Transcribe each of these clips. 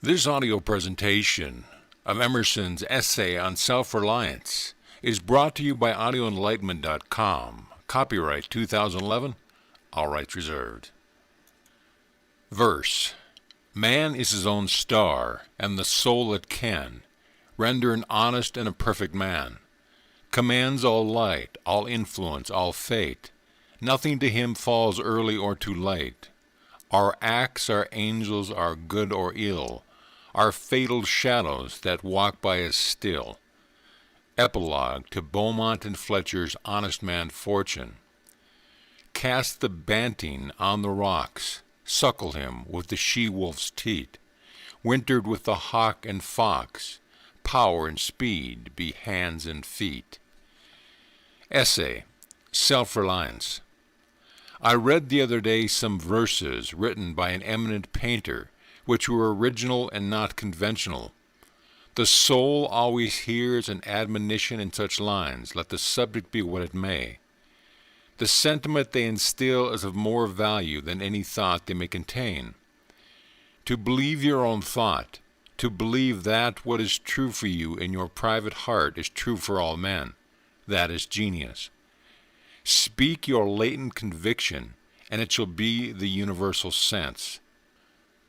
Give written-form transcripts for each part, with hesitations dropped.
This audio presentation of Emerson's essay on self-reliance is brought to you by audioenlightenment.com. Copyright 2011, all rights reserved. Verse: Man is his own star, and the soul that can render an honest and a perfect man. Commands all light, all influence, all fate. Nothing to him falls early or too late. Our acts are angels, are good or ill, are fatal shadows that walk by us still. Epilogue to Beaumont and Fletcher's Honest Man Fortune. Cast the banting on the rocks, suckle him with the she-wolf's teat, wintered with the hawk and fox, power and speed be hands and feet. Essay, Self-Reliance. I read the other day some verses written by an eminent painter, which were original and not conventional. The soul always hears an admonition in such lines, let the subject be what it may. The sentiment they instill is of more value than any thought they may contain. To believe your own thought, to believe that what is true for you in your private heart is true for all men, that is genius. Speak your latent conviction, and it shall be the universal sense.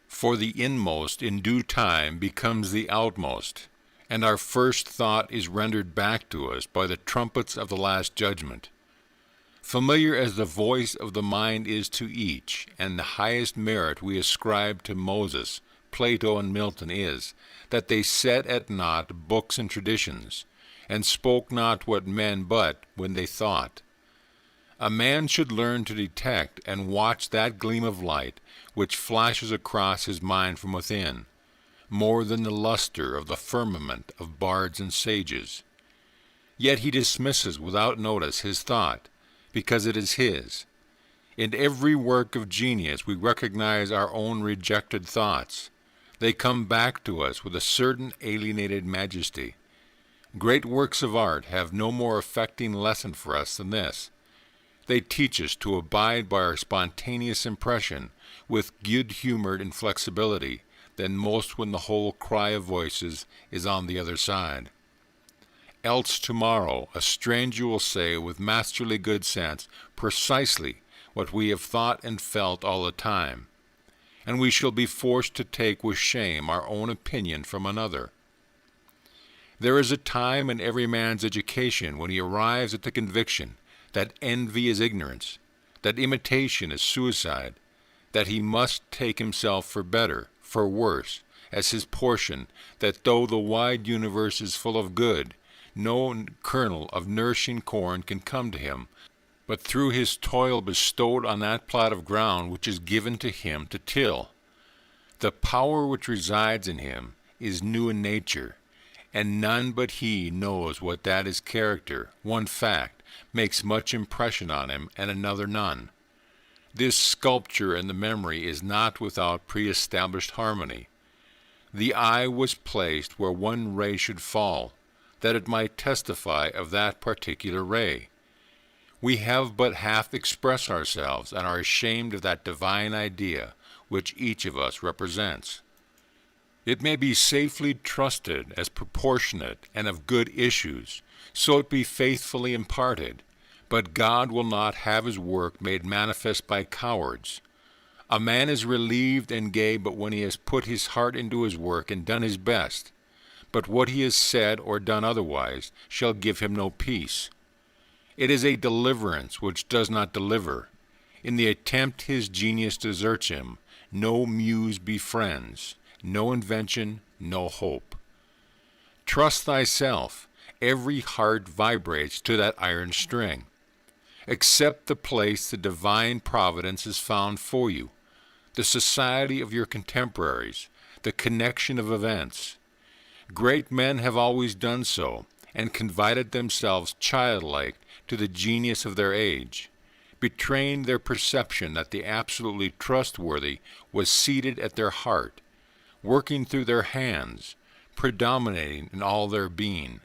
For the inmost in due time becomes the outmost, and our first thought is rendered back to us by the trumpets of the last judgment. Familiar as the voice of the mind is to each, and the highest merit we ascribe to Moses, Plato, and Milton is, that they set at naught books and traditions, and spoke not what men but when they thought. A man should learn to detect and watch that gleam of light which flashes across his mind from within, more than the luster of the firmament of bards and sages. Yet he dismisses without notice his thought, because it is his. In every work of genius we recognize our own rejected thoughts. They come back to us with a certain alienated majesty. Great works of art have no more affecting lesson for us than this. They teach us to abide by our spontaneous impression with good-humored inflexibility than most when the whole cry of voices is on the other side. Else tomorrow a stranger will say with masterly good sense precisely what we have thought and felt all the time, and we shall be forced to take with shame our own opinion from another. There is a time in every man's education when he arrives at the conviction that envy is ignorance, that imitation is suicide, that he must take himself for better, for worse, as his portion, that though the wide universe is full of good, no kernel of nourishing corn can come to him, but through his toil bestowed on that plot of ground which is given to him to till. The power which resides in him is new in nature, and none but he knows what that is character, one fact, makes much impression on him, and another none. This sculpture in the memory is not without pre-established harmony. The eye was placed where one ray should fall, that it might testify of that particular ray. We have but half expressed ourselves, and are ashamed of that divine idea which each of us represents. It may be safely trusted as proportionate and of good issues, so it be faithfully imparted, but God will not have his work made manifest by cowards. A man is relieved and gay but when he has put his heart into his work and done his best, but what he has said or done otherwise shall give him no peace. It is a deliverance which does not deliver. In the attempt his genius deserts him, no muse befriends, no invention, no hope. Trust thyself. Every heart vibrates to that iron string. Accept the place the divine providence has found for you, the society of your contemporaries, the connection of events. Great men have always done so, and confided themselves childlike to the genius of their age, betraying their perception that the absolutely trustworthy was seated at their heart, working through their hands, predominating in all their being.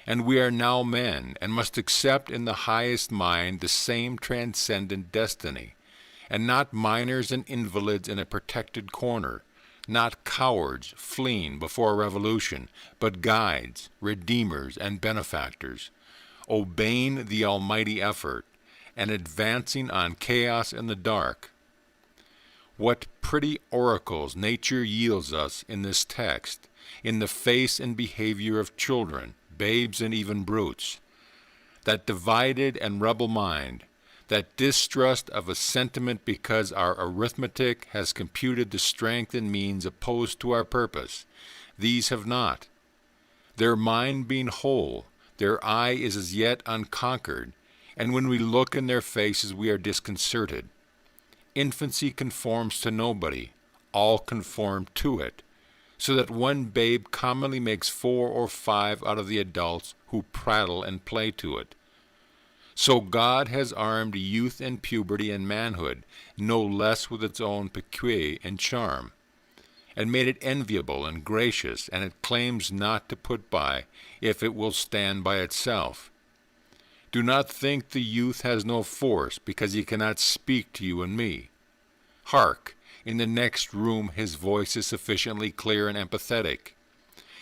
And we are now men, and must accept in the highest mind the same transcendent destiny, and not minors and invalids in a protected corner, not cowards fleeing before a revolution, but guides, redeemers, and benefactors, obeying the almighty effort, and advancing on chaos in the dark. What pretty oracles nature yields us in this text, in the face and behavior of children, babes, and even brutes. That divided and rebel mind, that distrust of a sentiment because our arithmetic has computed the strength and means opposed to our purpose, these have not. Their mind being whole, their eye is as yet unconquered, and when we look in their faces we are disconcerted. Infancy conforms to nobody, all conform to it, so that one babe commonly makes 4 or 5 out of the adults who prattle and play to it. So God has armed youth and puberty and manhood no less with its own piquet and charm, and made it enviable and gracious, and it claims not to put by if it will stand by itself. Do not think the youth has no force because he cannot speak to you and me. Hark, in the next room his voice is sufficiently clear and empathetic.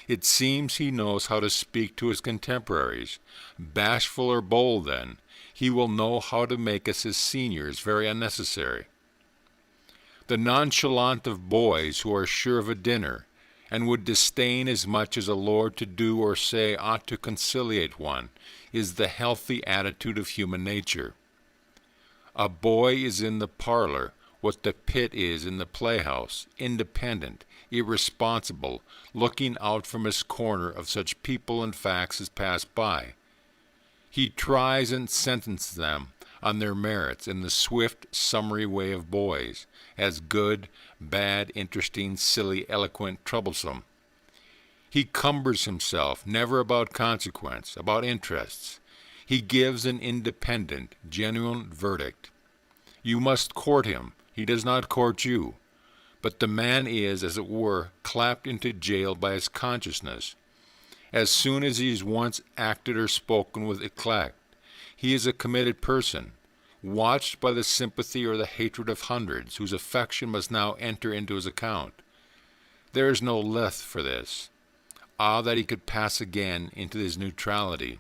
It seems he knows how to speak to his contemporaries. Bashful or bold, then, he will know how to make us his seniors very unnecessary. The nonchalant of boys who are sure of a dinner, and would disdain as much as a lord to do or say ought to conciliate one, is the healthy attitude of human nature. A boy is in the parlor what the pit is in the playhouse, independent, irresponsible, looking out from his corner of such people and facts as pass by. He tries and sentences them on their merits in the swift, summary way of boys, as good, bad, interesting, silly, eloquent, troublesome. He cumbers himself never about consequence, about interests. He gives an independent, genuine verdict. You must court him. He does not court you. But the man is, as it were, clapped into jail by his consciousness. As soon as he has once acted or spoken with eclat, he is a committed person, watched by the sympathy or the hatred of hundreds, whose affection must now enter into his account. There is no leth for this. Ah, that he could pass again into his neutrality.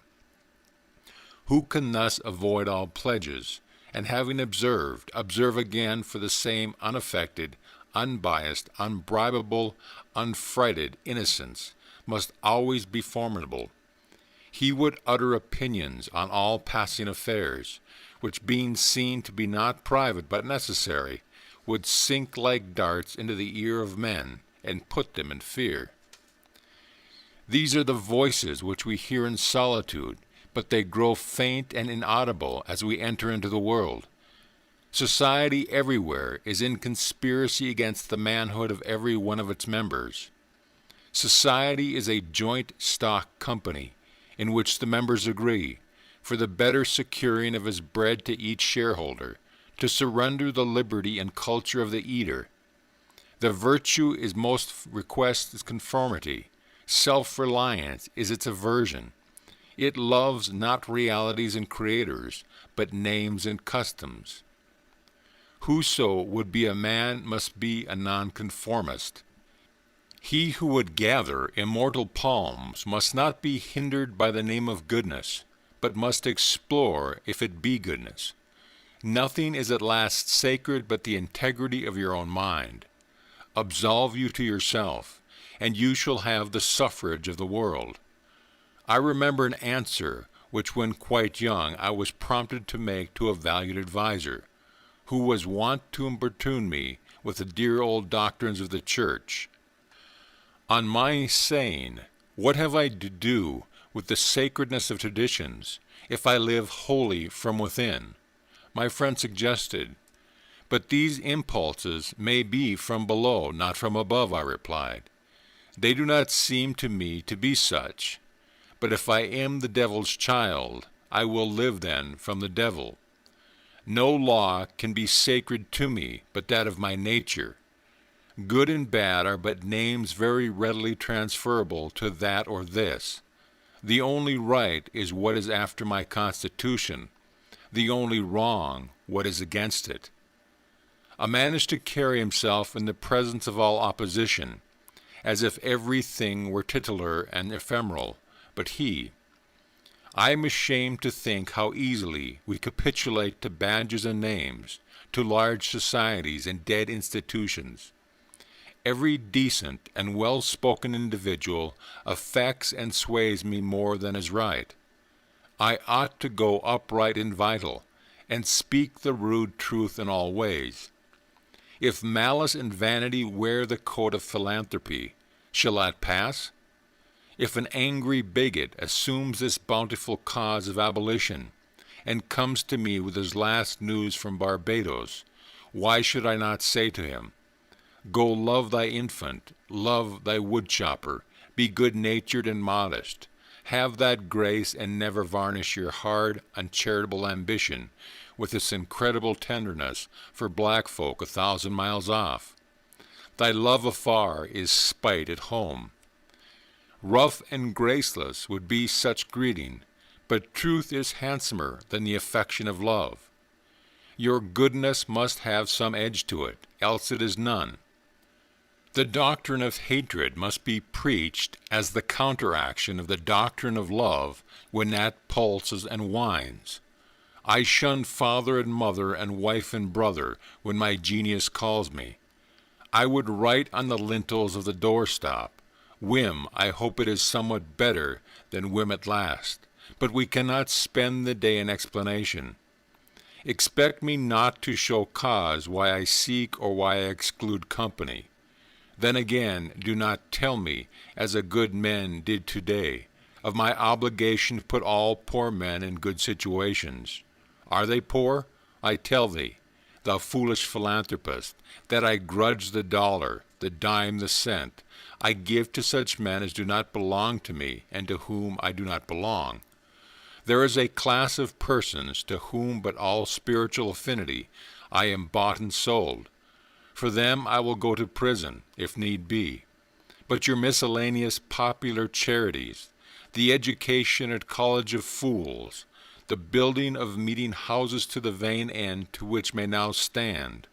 Who can thus avoid all pledges, and having observed, observe again for the same unaffected, unbiased, unbribable, unfrighted innocence, must always be formidable. He would utter opinions on all passing affairs, which being seen to be not private but necessary, would sink like darts into the ear of men, and put them in fear. These are the voices which we hear in solitude, but they grow faint and inaudible as we enter into the world. Society everywhere is in conspiracy against the manhood of every one of its members. Society is a joint stock company in which the members agree, for the better securing of his bread to each shareholder, to surrender the liberty and culture of the eater. The virtue is most requests conformity. Self-reliance is its aversion. It loves not realities and creators, but names and customs. Whoso would be a man must be a nonconformist. He who would gather immortal palms must not be hindered by the name of goodness, but must explore if it be goodness. Nothing is at last sacred but the integrity of your own mind. Absolve you to yourself, and you shall have the suffrage of the world. I remember an answer which when quite young I was prompted to make to a valued adviser, who was wont to importune me with the dear old doctrines of the Church. On my saying, "What have I to do with the sacredness of traditions if I live wholly from within?" my friend suggested, "But these impulses may be from below, not from above," I replied. "They do not seem to me to be such. But if I am the devil's child, I will live then from the devil. No law can be sacred to me but that of my nature. Good and bad are but names very readily transferable to that or this. The only right is what is after my constitution, the only wrong what is against it. A man is to carry himself in the presence of all opposition, as if everything were titular and ephemeral, but he. I am ashamed to think how easily we capitulate to badges and names, to large societies and dead institutions. Every decent and well-spoken individual affects and sways me more than is right. I ought to go upright and vital, and speak the rude truth in all ways. If malice and vanity wear the coat of philanthropy, shall that pass? If an angry bigot assumes this bountiful cause of abolition, and comes to me with his last news from Barbados, why should I not say to him, Go love thy infant, love thy woodchopper, be good-natured and modest, have that grace and never varnish your hard, uncharitable ambition with this incredible tenderness for black folk 1,000 miles off. Thy love afar is spite at home. Rough and graceless would be such greeting, but truth is handsomer than the affection of love. Your goodness must have some edge to it, else it is none. The doctrine of hatred must be preached as the counteraction of the doctrine of love when that pulses and whines. I shun father and mother and wife and brother when my genius calls me. I would write on the lintels of the doorstop, Whim, I hope it is somewhat better than whim at last, but we cannot spend the day in explanation. Expect me not to show cause why I seek or why I exclude company. Then again, do not tell me, as a good man did today, of my obligation to put all poor men in good situations. Are they poor? I tell thee, thou foolish philanthropist, that I grudge the dollar, the dime, the cent. I give to such men as do not belong to me, and to whom I do not belong. There is a class of persons to whom but all spiritual affinity I am bought and sold. For them I will go to prison, if need be. But your miscellaneous popular charities, the education at college of fools, the building of meeting houses to the vain end to which may now stand,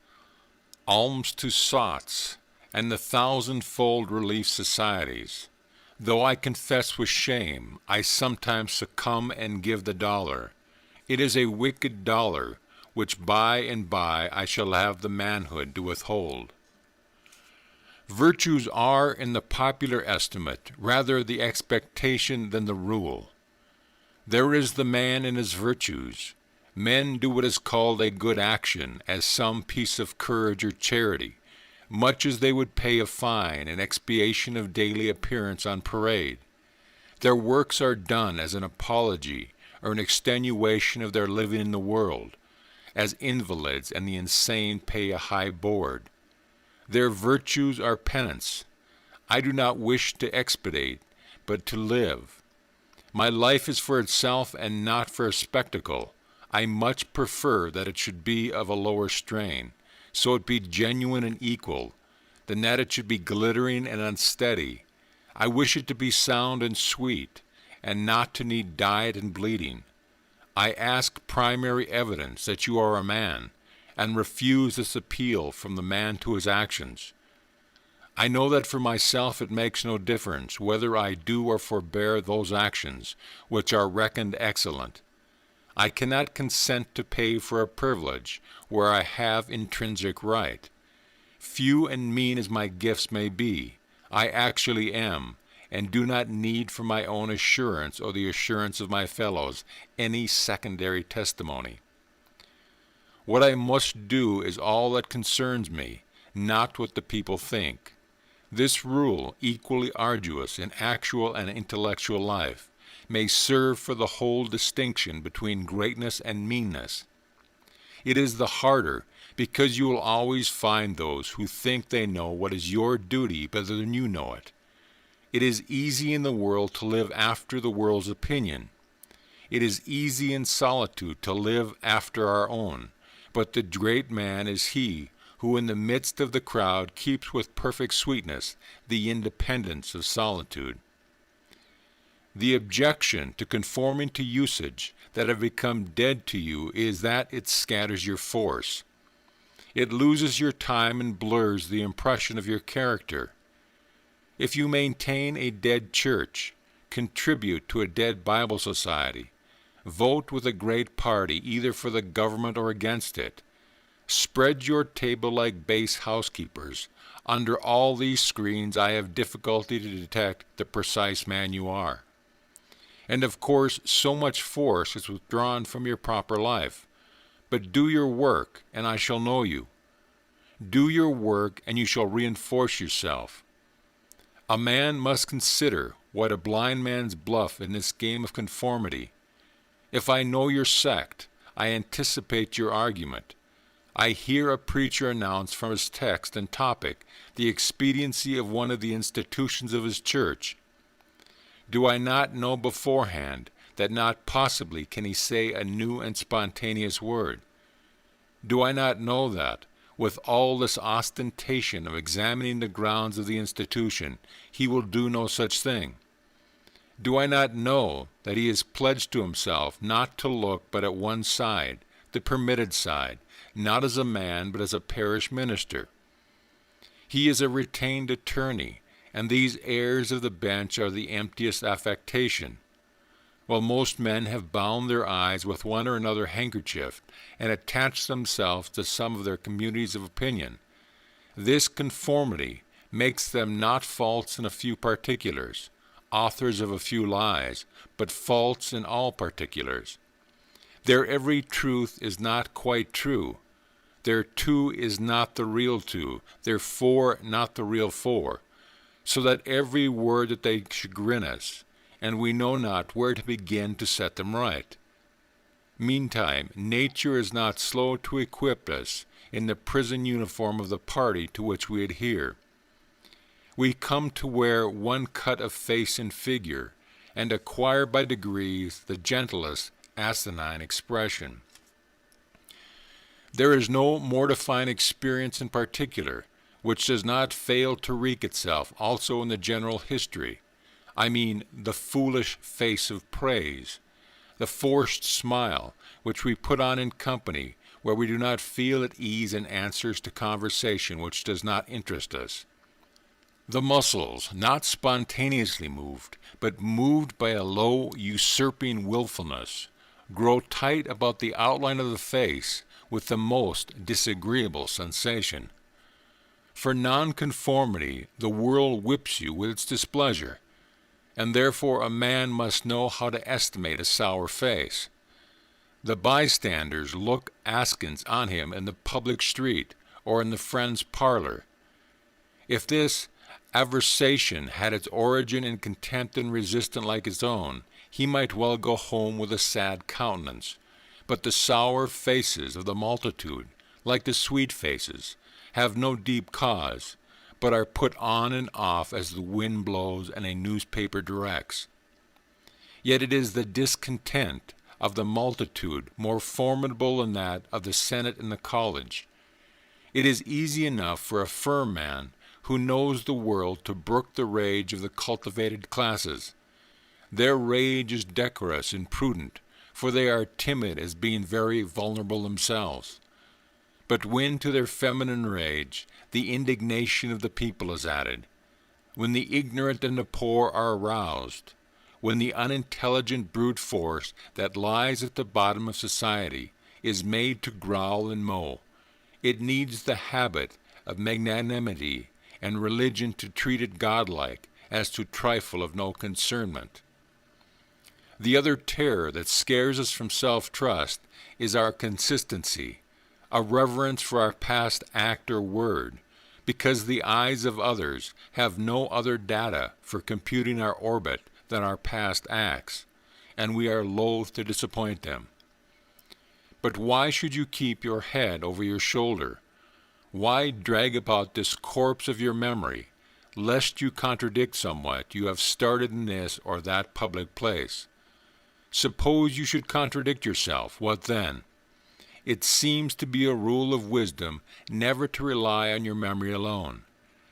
alms to sots, and the thousand-fold relief societies, though I confess with shame, I sometimes succumb and give the dollar. It is a wicked dollar, which by and by I shall have the manhood to withhold. Virtues are, in the popular estimate, rather the expectation than the rule. There is the man in his virtues. Men do what is called a good action, as some piece of courage or charity, much as they would pay a fine in expiation of daily appearance on parade. Their works are done as an apology or an extenuation of their living in the world, as invalids and the insane pay a high board. Their virtues are penance. I do not wish to expatiate, but to live. My life is for itself and not for a spectacle. I much prefer that it should be of a lower strain, so it be genuine and equal, than that it should be glittering and unsteady. I wish it to be sound and sweet, and not to need diet and bleeding. I ask primary evidence that you are a man, and refuse this appeal from the man to his actions. I know that for myself it makes no difference whether I do or forbear those actions which are reckoned excellent. I cannot consent to pay for a privilege where I have intrinsic right. Few and mean as my gifts may be, I actually am, and do not need for my own assurance or the assurance of my fellows any secondary testimony. What I must do is all that concerns me, not what the people think. This rule, equally arduous in actual and intellectual life, may serve for the whole distinction between greatness and meanness. It is the harder because you will always find those who think they know what is your duty better than you know it. It is easy in the world to live after the world's opinion. It is easy in solitude to live after our own, but the great man is he who in the midst of the crowd keeps with perfect sweetness the independence of solitude. The objection to conforming to usage that have become dead to you is that it scatters your force. It loses your time and blurs the impression of your character. If you maintain a dead church, contribute to a dead Bible society, vote with a great party either for the government or against it, spread your table like base housekeepers, under all these screens I have difficulty to detect the precise man you are. And of course, so much force is withdrawn from your proper life. But do your work, and I shall know you. Do your work, and you shall reinforce yourself. A man must consider what a blind man's bluff in this game of conformity. If I know your sect, I anticipate your argument. I hear a preacher announce from his text and topic the expediency of one of the institutions of his church. Do I not know beforehand that not possibly can he say a new and spontaneous word? Do I not know that, with all this ostentation of examining the grounds of the institution, he will do no such thing? Do I not know that he has pledged to himself not to look but at one side, the permitted side, not as a man but as a parish minister? He is a retained attorney, and these airs of the bench are the emptiest affectation. While most men have bound their eyes with one or another handkerchief and attached themselves to some of their communities of opinion, this conformity makes them not false in a few particulars, authors of a few lies, but false in all particulars. Their every truth is not quite true. Their two is not the real two, their four not the real four, so that every word that they chagrin us, and we know not where to begin to set them right. Meantime, nature is not slow to equip us in the prison uniform of the party to which we adhere. We come to wear one cut of face and figure, and acquire by degrees the gentlest asinine expression. There is no mortifying experience in particular which does not fail to wreak itself also in the general history. I mean the foolish face of praise, the forced smile which we put on in company where we do not feel at ease in answers to conversation which does not interest us. The muscles, not spontaneously moved, but moved by a low, usurping willfulness, grow tight about the outline of the face with the most disagreeable sensation. For nonconformity, the world whips you with its displeasure, and therefore a man must know how to estimate a sour face. The bystanders look askance on him in the public street or in the friend's parlor. If this aversation had its origin in contempt and resistance like his own, he might well go home with a sad countenance. But the sour faces of the multitude, like the sweet faces, have no deep cause, but are put on and off as the wind blows and a newspaper directs. Yet it is the discontent of the multitude more formidable than that of the Senate and the college. It is easy enough for a firm man who knows the world to brook the rage of the cultivated classes. Their rage is decorous and prudent, for they are timid as being very vulnerable themselves. But when to their feminine rage the indignation of the people is added, when the ignorant and the poor are aroused, when the unintelligent brute force that lies at the bottom of society is made to growl and mow, it needs the habit of magnanimity and religion to treat it godlike as to trifle of no concernment. The other terror that scares us from self-trust is our consistency, a reverence for our past act or word, because the eyes of others have no other data for computing our orbit than our past acts, and we are loath to disappoint them. But why should you keep your head over your shoulder? Why drag about this corpse of your memory, lest you contradict somewhat you have started in this or that public place? Suppose you should contradict yourself, what then? It seems to be a rule of wisdom never to rely on your memory alone,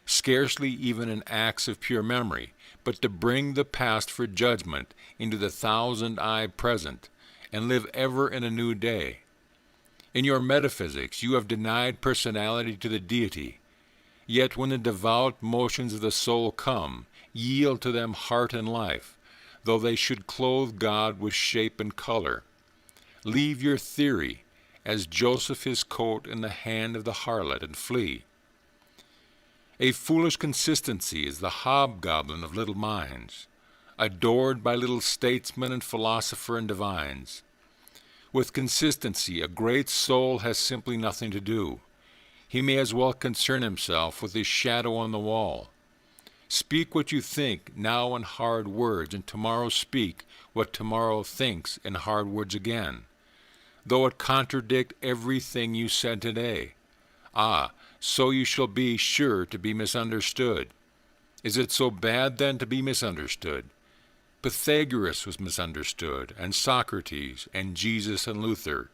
scarcely even in acts of pure memory, but to bring the past for judgment into the thousand-eyed present, and live ever in a new day. In your metaphysics, you have denied personality to the deity. Yet when the devout motions of the soul come, yield to them heart and life, though they should clothe God with shape and color. Leave your theory, as Joseph his coat in the hand of the harlot, and flee. A foolish consistency is the hobgoblin of little minds, adored by little statesmen and philosopher and divines. With consistency, a great soul has simply nothing to do. He may as well concern himself with his shadow on the wall. Speak what you think now in hard words, and tomorrow speak what tomorrow thinks in hard words again, though it contradict everything you said today. So you shall be sure to be misunderstood. Is it so bad then to be misunderstood? Pythagoras was misunderstood, and Socrates, and Jesus and Luther,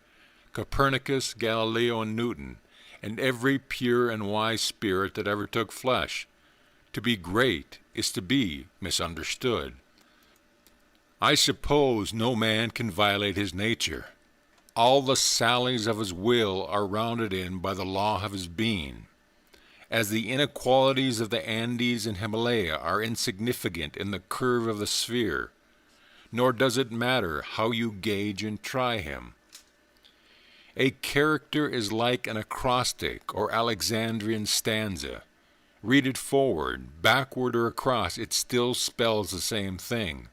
Copernicus, Galileo and Newton, and every pure and wise spirit that ever took flesh. To be great is to be misunderstood. I suppose no man can violate his nature. All the sallies of his will are rounded in by the law of his being, as the inequalities of the Andes and Himalaya are insignificant in the curve of the sphere, nor does it matter how you gauge and try him. A character is like an acrostic or Alexandrian stanza. Read it forward, backward, or across, it still spells the same thing.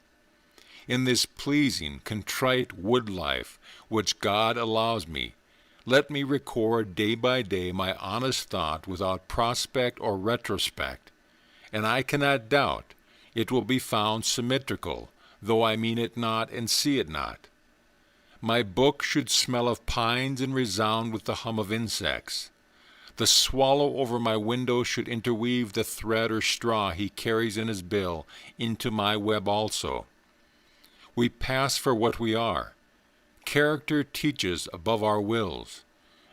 In this pleasing, contrite wood life which God allows me, let me record day by day my honest thought without prospect or retrospect, and I cannot doubt it will be found symmetrical, though I mean it not and see it not. My book should smell of pines and resound with the hum of insects. The swallow over my window should interweave the thread or straw he carries in his bill into my web also. We pass for what we are. Character teaches above our wills.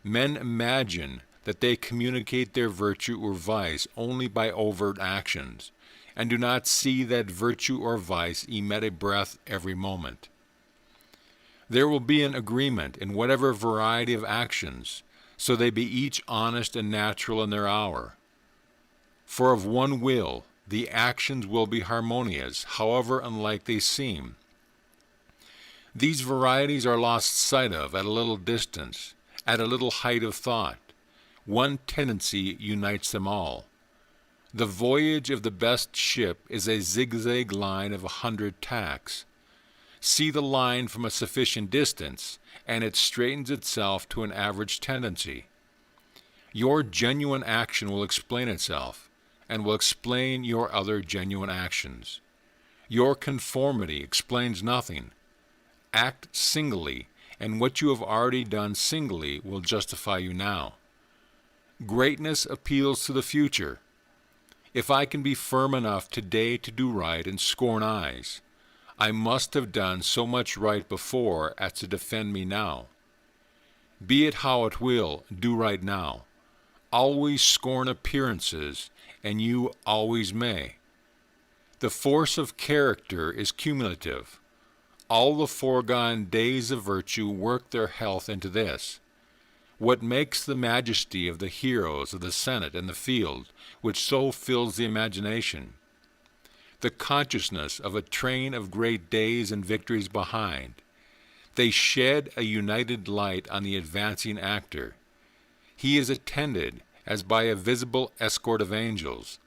Men imagine that they communicate their virtue or vice only by overt actions, and do not see that virtue or vice emit a breath every moment. There will be an agreement in whatever variety of actions, so they be each honest and natural in their hour. For of one will, the actions will be harmonious, however unlike they seem. These varieties are lost sight of at a little distance, at a little height of thought. One tendency unites them all. The voyage of the best ship is a zigzag line of 100 tacks. See the line from a sufficient distance, and it straightens itself to an average tendency. Your genuine action will explain itself, and will explain your other genuine actions. Your conformity explains nothing. Act singly, and what you have already done singly will justify you now. Greatness appeals to the future. If I can be firm enough today to do right and scorn eyes, I must have done so much right before as to defend me now. Be it how it will, do right now. Always scorn appearances, and you always may. The force of character is cumulative. All the foregone days of virtue work their health into this. What makes the majesty of the heroes of the Senate and the field, which so fills the imagination? The consciousness of a train of great days and victories behind. They shed a united light on the advancing actor. He is attended as by a visible escort of angels.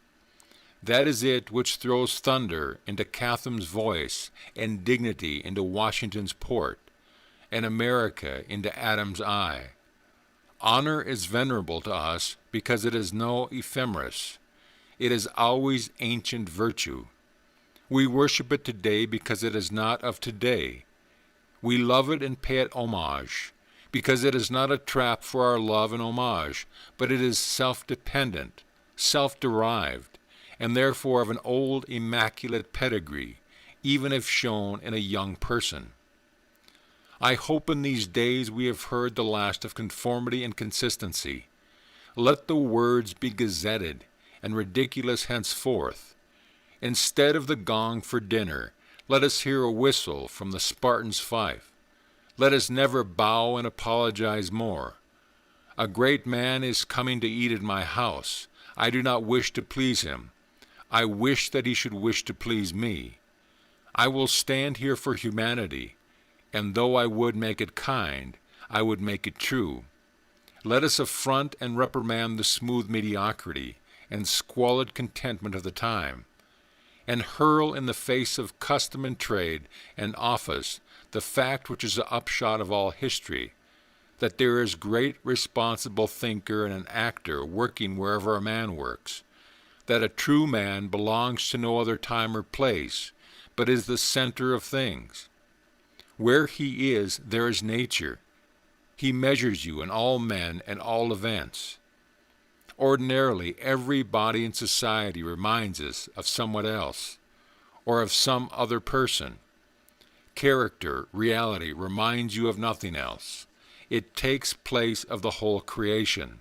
That is it which throws thunder into Catham's voice, and dignity into Washington's port, and America into Adam's eye. Honor is venerable to us because it is no ephemeris. It is always ancient virtue. We worship it today because it is not of today. We love it and pay it homage, because it is not a trap for our love and homage, but it is self-dependent, self-derived, and therefore of an old immaculate pedigree, even if shown in a young person. I hope in these days we have heard the last of conformity and consistency. Let the words be gazetted and ridiculous henceforth. Instead of the gong for dinner, let us hear a whistle from the Spartan's fife. Let us never bow and apologize more. A great man is coming to eat at my house. I do not wish to please him. I wish that he should wish to please me. I will stand here for humanity, and though I would make it kind, I would make it true. Let us affront and reprimand the smooth mediocrity and squalid contentment of the time, and hurl in the face of custom and trade and office the fact which is the upshot of all history, that there is great responsible thinker and an actor working wherever a man works, that a true man belongs to no other time or place, but is the center of things. Where he is, there is nature. He measures you and all men and all events. Ordinarily, every body in society reminds us of someone else, or of some other person. Character, reality, reminds you of nothing else. It takes place of the whole creation.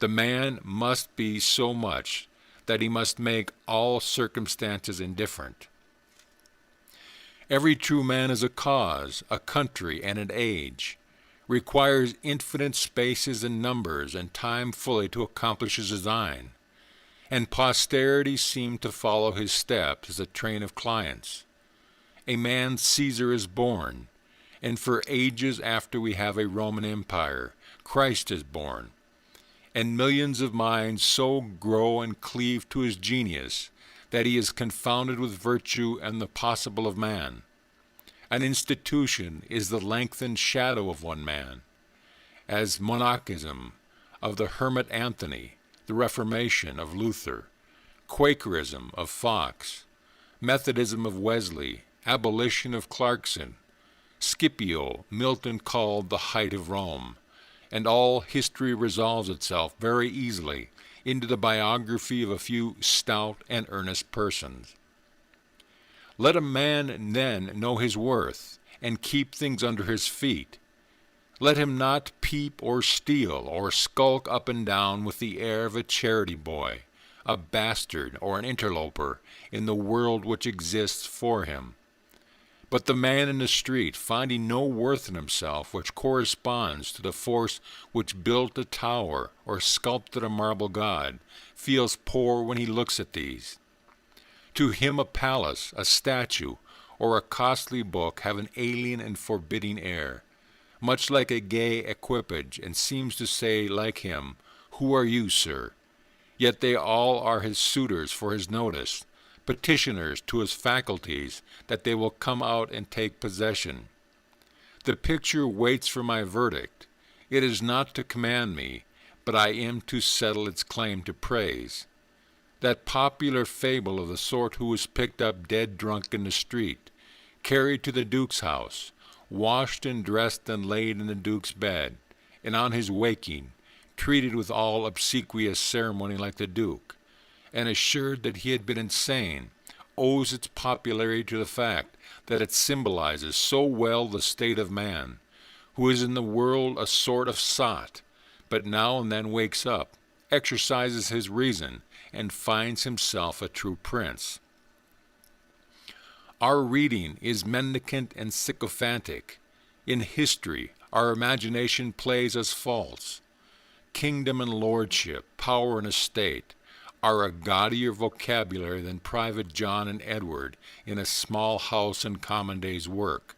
The man must be so much that he must make all circumstances indifferent. Every true man is a cause, a country, and an age, requires infinite spaces and numbers and time fully to accomplish his design, and posterity seem to follow his steps as a train of clients. A man Caesar is born, and for ages after we have a Roman Empire, Christ is born, and millions of minds so grow and cleave to his genius that he is confounded with virtue and the possible of man. An institution is the lengthened shadow of one man, as monachism of the hermit Anthony, the Reformation of Luther, Quakerism of Fox, Methodism of Wesley, abolition of Clarkson, Scipio, Milton called the height of Rome, and all history resolves itself very easily into the biography of a few stout and earnest persons. Let a man then know his worth, and keep things under his feet. Let him not peep or steal, or skulk up and down with the air of a charity boy, a bastard, or an interloper in the world which exists for him. But the man in the street, finding no worth in himself which corresponds to the force which built a tower or sculpted a marble god, feels poor when he looks at these. To him a palace, a statue, or a costly book have an alien and forbidding air, much like a gay equipage, and seems to say like him, "Who are you, sir?" Yet they all are his suitors for his notice, petitioners to his faculties that they will come out and take possession. The picture waits for my verdict. It is not to command me, but I am to settle its claim to praise. That popular fable of the sort who was picked up dead drunk in the street, carried to the Duke's house, washed and dressed and laid in the Duke's bed, and on his waking, treated with all obsequious ceremony like the Duke, and assured that he had been insane, owes its popularity to the fact that it symbolizes so well the state of man, who is in the world a sort of sot, but now and then wakes up, exercises his reason, and finds himself a true prince. Our reading is mendicant and sycophantic. In history, our imagination plays us false. Kingdom and lordship, power and estate, are a gaudier vocabulary than Private John and Edward in a small house and common day's work.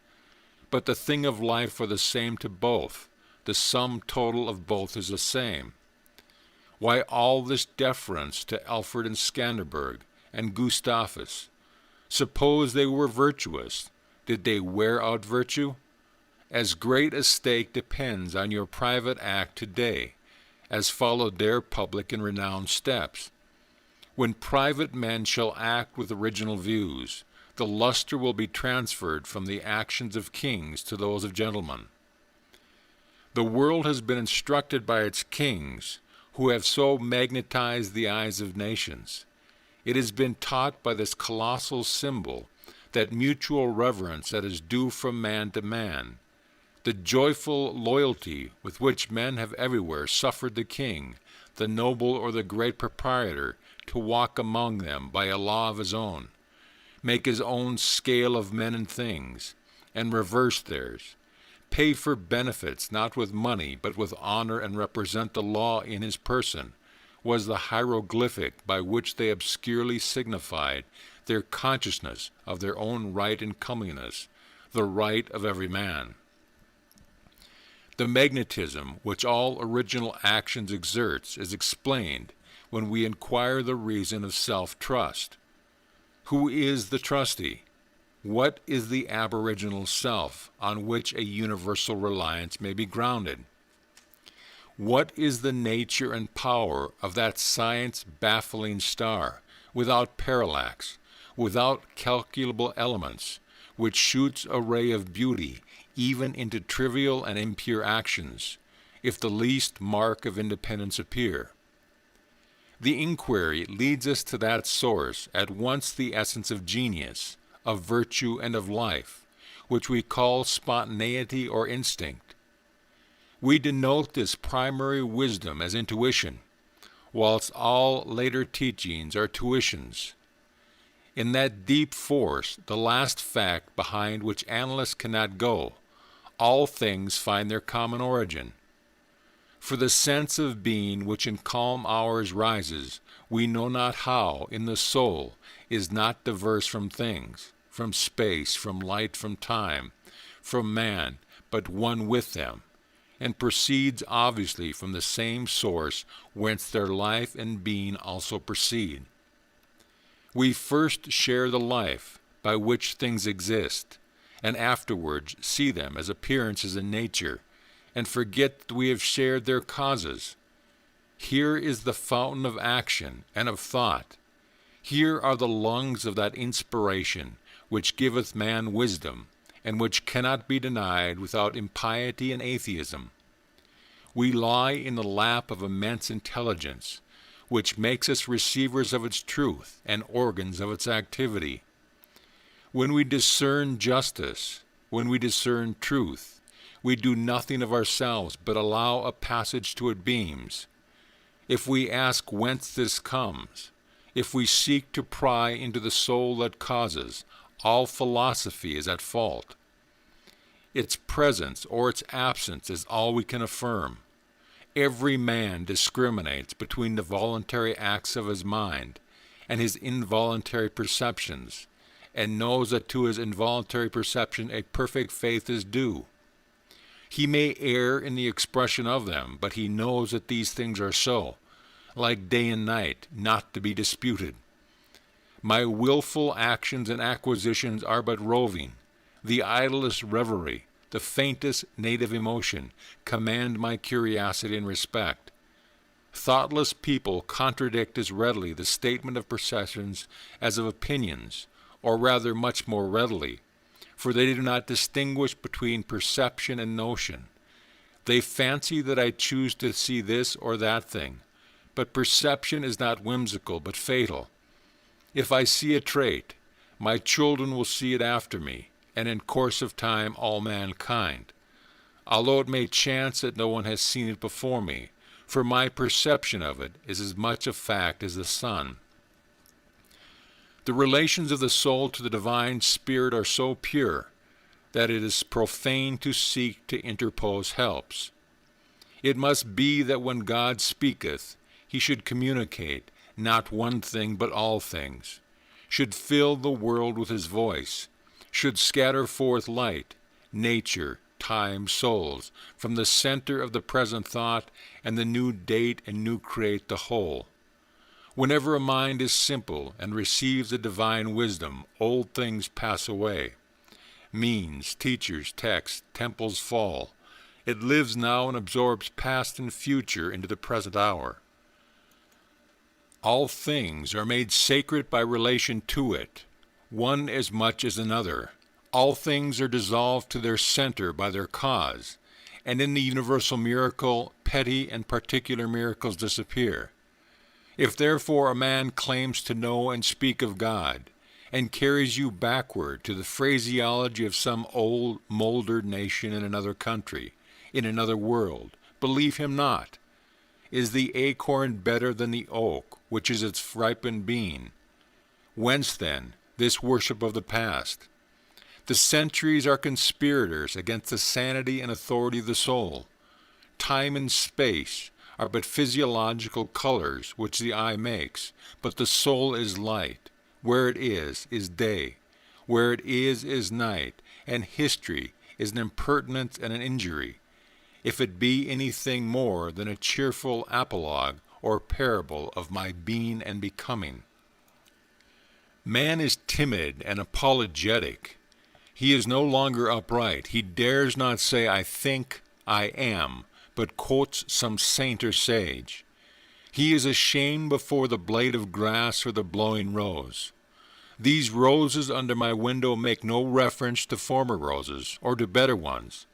But the thing of life are the same to both. The sum total of both is the same. Why all this deference to Alfred and Scanderberg and Gustavus? Suppose they were virtuous. Did they wear out virtue? As great a stake depends on your private act today, as followed their public and renowned steps. When private men shall act with original views, the luster will be transferred from the actions of kings to those of gentlemen. The world has been instructed by its kings, who have so magnetized the eyes of nations. It has been taught by this colossal symbol that mutual reverence that is due from man to man, the joyful loyalty with which men have everywhere suffered the king, the noble or the great proprietor, to walk among them by a law of his own, make his own scale of men and things, and reverse theirs, pay for benefits not with money but with honor, and represent the law in his person, was the hieroglyphic by which they obscurely signified their consciousness of their own right and comeliness, the right of every man. The magnetism which all original actions exerts is explained when we inquire the reason of self-trust. Who is the trustee? What is the aboriginal self on which a universal reliance may be grounded? What is the nature and power of that science-baffling star, without parallax, without calculable elements, which shoots a ray of beauty even into trivial and impure actions, if the least mark of independence appear? The inquiry leads us to that source, at once the essence of genius, of virtue, and of life, which we call spontaneity or instinct. We denote this primary wisdom as intuition, whilst all later teachings are tuitions. In that deep force, the last fact behind which analysts cannot go, all things find their common origin. For the sense of being which in calm hours rises, we know not how, in the soul, is not diverse from things, from space, from light, from time, from man, but one with them, and proceeds obviously from the same source whence their life and being also proceed. We first share the life by which things exist, and afterwards see them as appearances in nature, and forget that we have shared their causes. Here is the fountain of action and of thought. Here are the lungs of that inspiration which giveth man wisdom, and which cannot be denied without impiety and atheism. We lie in the lap of immense intelligence, which makes us receivers of its truth and organs of its activity. When we discern justice, when we discern truth, we do nothing of ourselves, but allow a passage to its beams. If we ask whence this comes, if we seek to pry into the soul that causes, all philosophy is at fault. Its presence or its absence is all we can affirm. Every man discriminates between the voluntary acts of his mind and his involuntary perceptions, and knows that to his involuntary perception a perfect faith is due. He may err in the expression of them, but he knows that these things are so, like day and night, not to be disputed. My willful actions and acquisitions are but roving. The idlest reverie, the faintest native emotion, command my curiosity and respect. Thoughtless people contradict as readily the statement of perceptions as of opinions, or rather much more readily, for they do not distinguish between perception and notion. They fancy that I choose to see this or that thing, but perception is not whimsical but fatal. If I see a trait, my children will see it after me, and in course of time all mankind, although it may chance that no one has seen it before me, for my perception of it is as much a fact as the sun. The relations of the soul to the divine spirit are so pure that it is profane to seek to interpose helps. It must be that when God speaketh, he should communicate not one thing but all things, should fill the world with his voice, should scatter forth light, nature, time, souls, from the center of the present thought, and the new date and new create the whole. Whenever a mind is simple and receives the divine wisdom, old things pass away. Means, teachers, texts, temples fall. It lives now and absorbs past and future into the present hour. All things are made sacred by relation to it, one as much as another. All things are dissolved to their center by their cause, and in the universal miracle, petty and particular miracles disappear. If therefore a man claims to know and speak of God, and carries you backward to the phraseology of some old mouldered nation in another country, in another world, believe him not. Is the acorn better than the oak, which is its ripened being? Whence, then, this worship of the past? The centuries are conspirators against the sanity and authority of the soul. Time and space are but physiological colors which the eye makes, but the soul is light. Where it is day. Where it is night, and history is an impertinence and an injury, if it be anything more than a cheerful apologue or parable of my being and becoming. Man is timid and apologetic. He is no longer upright. He dares not say, I think, I am, but quotes some saint or sage. He is ashamed before the blade of grass or the blowing rose. These roses under my window make no reference to former roses or to better ones.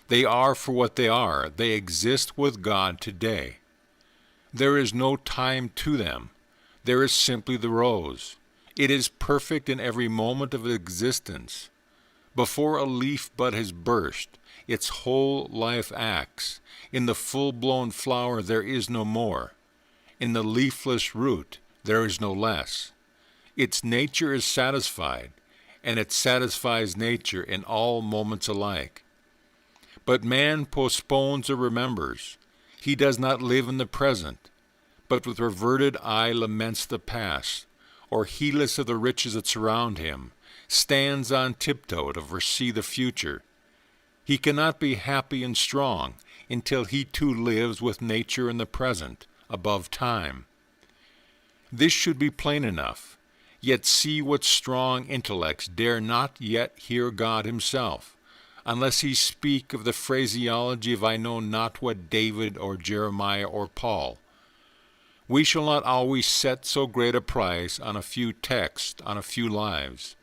They are for what they are. They exist with God today. There is no time to them. There is simply the rose. It is perfect in every moment of existence. Before a leaf bud has burst, its whole life acts. In the full-blown flower there is no more. In the leafless root there is no less. Its nature is satisfied, and it satisfies nature in all moments alike. But man postpones or remembers. He does not live in the present, but with reverted eye laments the past, or heedless of the riches that surround him, stands on tiptoe to foresee the future. He cannot be happy and strong until he too lives with nature in the present, above time. This should be plain enough. Yet see what strong intellects dare not yet hear God himself, unless he speak of the phraseology of I know not what David or Jeremiah or Paul. We shall not always set so great a price on a few texts, on a few lives.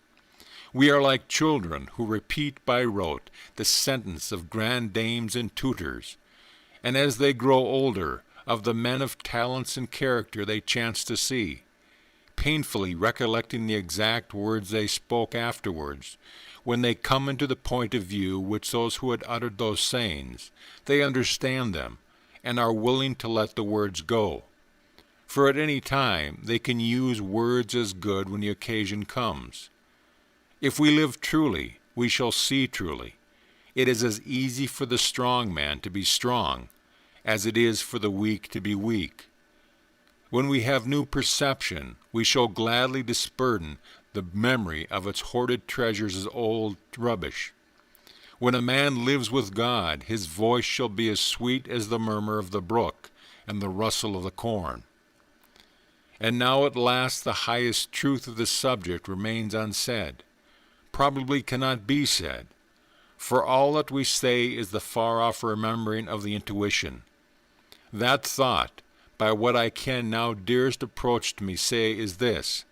We are like children who repeat by rote the sentence of grand dames and tutors, and as they grow older, of the men of talents and character they chance to see, painfully recollecting the exact words they spoke afterwards, when they come into the point of view which those who had uttered those sayings, they understand them, and are willing to let the words go. For at any time they can use words as good when the occasion comes. If we live truly, we shall see truly. It is as easy for the strong man to be strong as it is for the weak to be weak. When we have new perception, we shall gladly disburden the memory of its hoarded treasures as old rubbish. When a man lives with God, his voice shall be as sweet as the murmur of the brook and the rustle of the corn. And now at last the highest truth of the subject remains unsaid, probably cannot be said, for all that we say is the far-off remembering of the intuition. That thought, by what I can now dearest approach to me say, is this: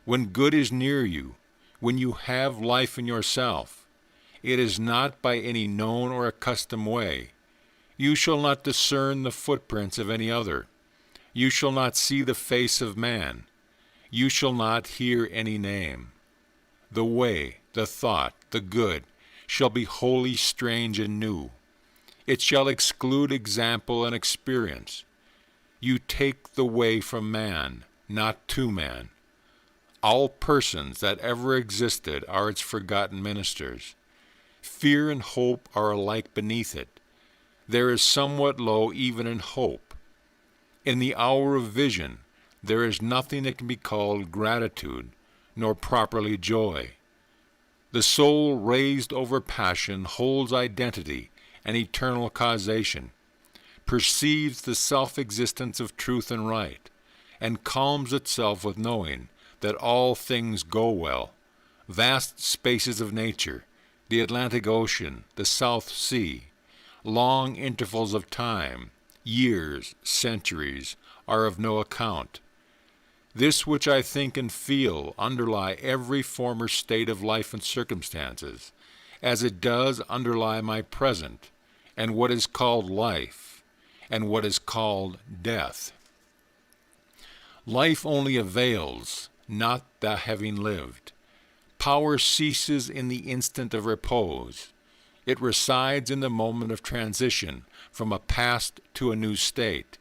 when good is near you, when you have life in yourself, it is not by any known or accustomed way. You shall not discern the footprints of any other. You shall not see the face of man. You shall not hear any name. The way, the thought, the good, shall be wholly strange and new. It shall exclude example and experience. You take the way from man, not to man. All persons that ever existed are its forgotten ministers. Fear and hope are alike beneath it. There is somewhat low even in hope. In the hour of vision, there is nothing that can be called gratitude, nor properly joy. The soul raised over passion holds identity and eternal causation, perceives the self-existence of truth and right, and calms itself with knowing that all things go well. Vast spaces of nature, the Atlantic Ocean, the South Sea, long intervals of time, years, centuries, are of no account. This which I think and feel underlie every former state of life and circumstances, as it does underlie my present, and what is called life, and what is called death. Life only avails, not the having lived. Power ceases in the instant of repose. It resides in the moment of transition from a past to a new state,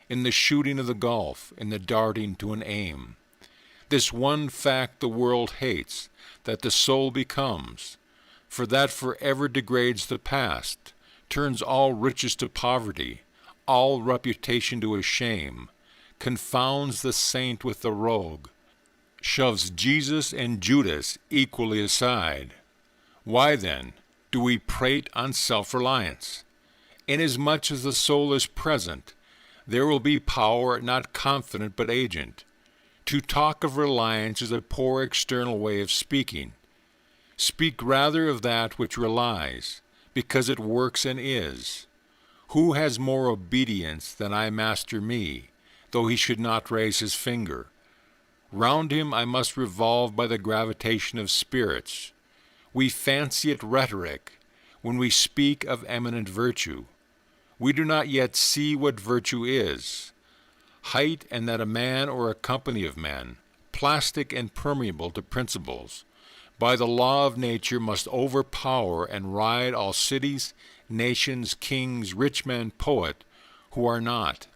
in the shooting of the gulf, in the darting to an aim. This one fact the world hates, that the soul becomes, for that forever degrades the past, turns all riches to poverty, all reputation to a shame, confounds the saint with the rogue, shoves Jesus and Judas equally aside. Why then do we prate on self-reliance? Inasmuch as the soul is present, there will be power not confident but agent. To talk of reliance is a poor external way of speaking. Speak rather of that which relies, because it works and is. Who has more obedience than I master me, though he should not raise his finger? Round him I must revolve by the gravitation of spirits. We fancy it rhetoric when we speak of eminent virtue. We do not yet see what virtue is. Height, and that a man or a company of men, plastic and permeable to principles, by the law of nature must overpower and ride all cities, nations, kings, rich men, poet, who are not.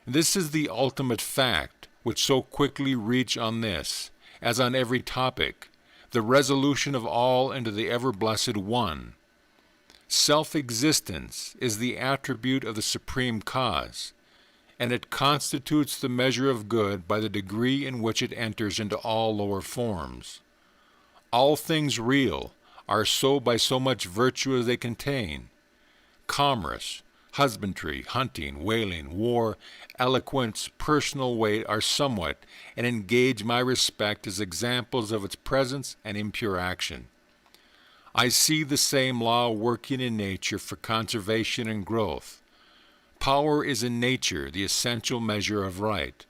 This is the ultimate fact which so quickly reach on this, as on every topic, the resolution of all into the ever-blessed One. Self-existence is the attribute of the supreme cause, and it constitutes the measure of good by the degree in which it enters into all lower forms. All things real are so by so much virtue as they contain. Commerce, husbandry, hunting, whaling, war, eloquence, personal weight are somewhat, and engage my respect as examples of its presence and impure action. I see the same law working in nature for conservation and growth. Power is in nature the essential measure of right.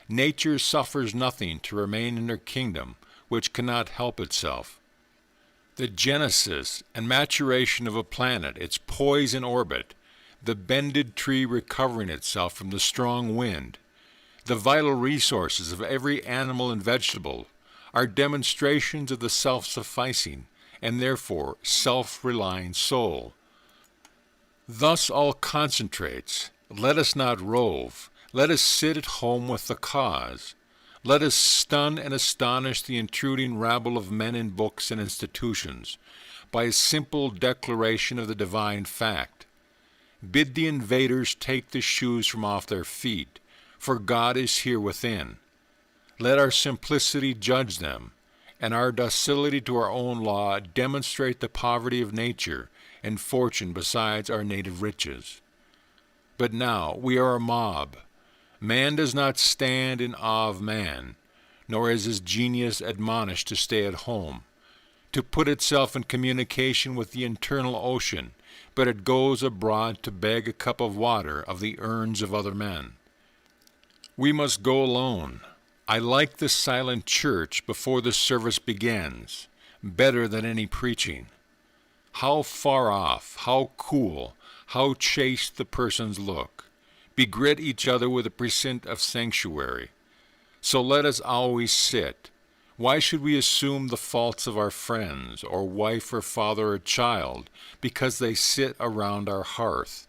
Nature suffers nothing to remain in her kingdom which cannot help itself. The genesis and maturation of a planet, its poise in orbit, the bended tree recovering itself from the strong wind, the vital resources of every animal and vegetable are demonstrations of the self-sufficing and therefore self-relying soul. Thus all concentrates. Let us not rove. Let us sit at home with the cause. Let us stun and astonish the intruding rabble of men in books and institutions by a simple declaration of the divine fact. Bid the invaders take the shoes from off their feet, for God is here within. Let our simplicity judge them, and our docility to our own law demonstrate the poverty of nature and fortune besides our native riches. But now we are a mob. Man does not stand in awe of man, nor is his genius admonished to stay at home, to put itself in communication with the internal ocean, but it goes abroad to beg a cup of water of the urns of other men. We must go alone. I like the silent church before the service begins, better than any preaching. How far off, how cool, how chaste the persons look. Beget each other with a present of sanctuary. So let us always sit. Why should we assume the faults of our friends, or wife or father or child, because they sit around our hearth,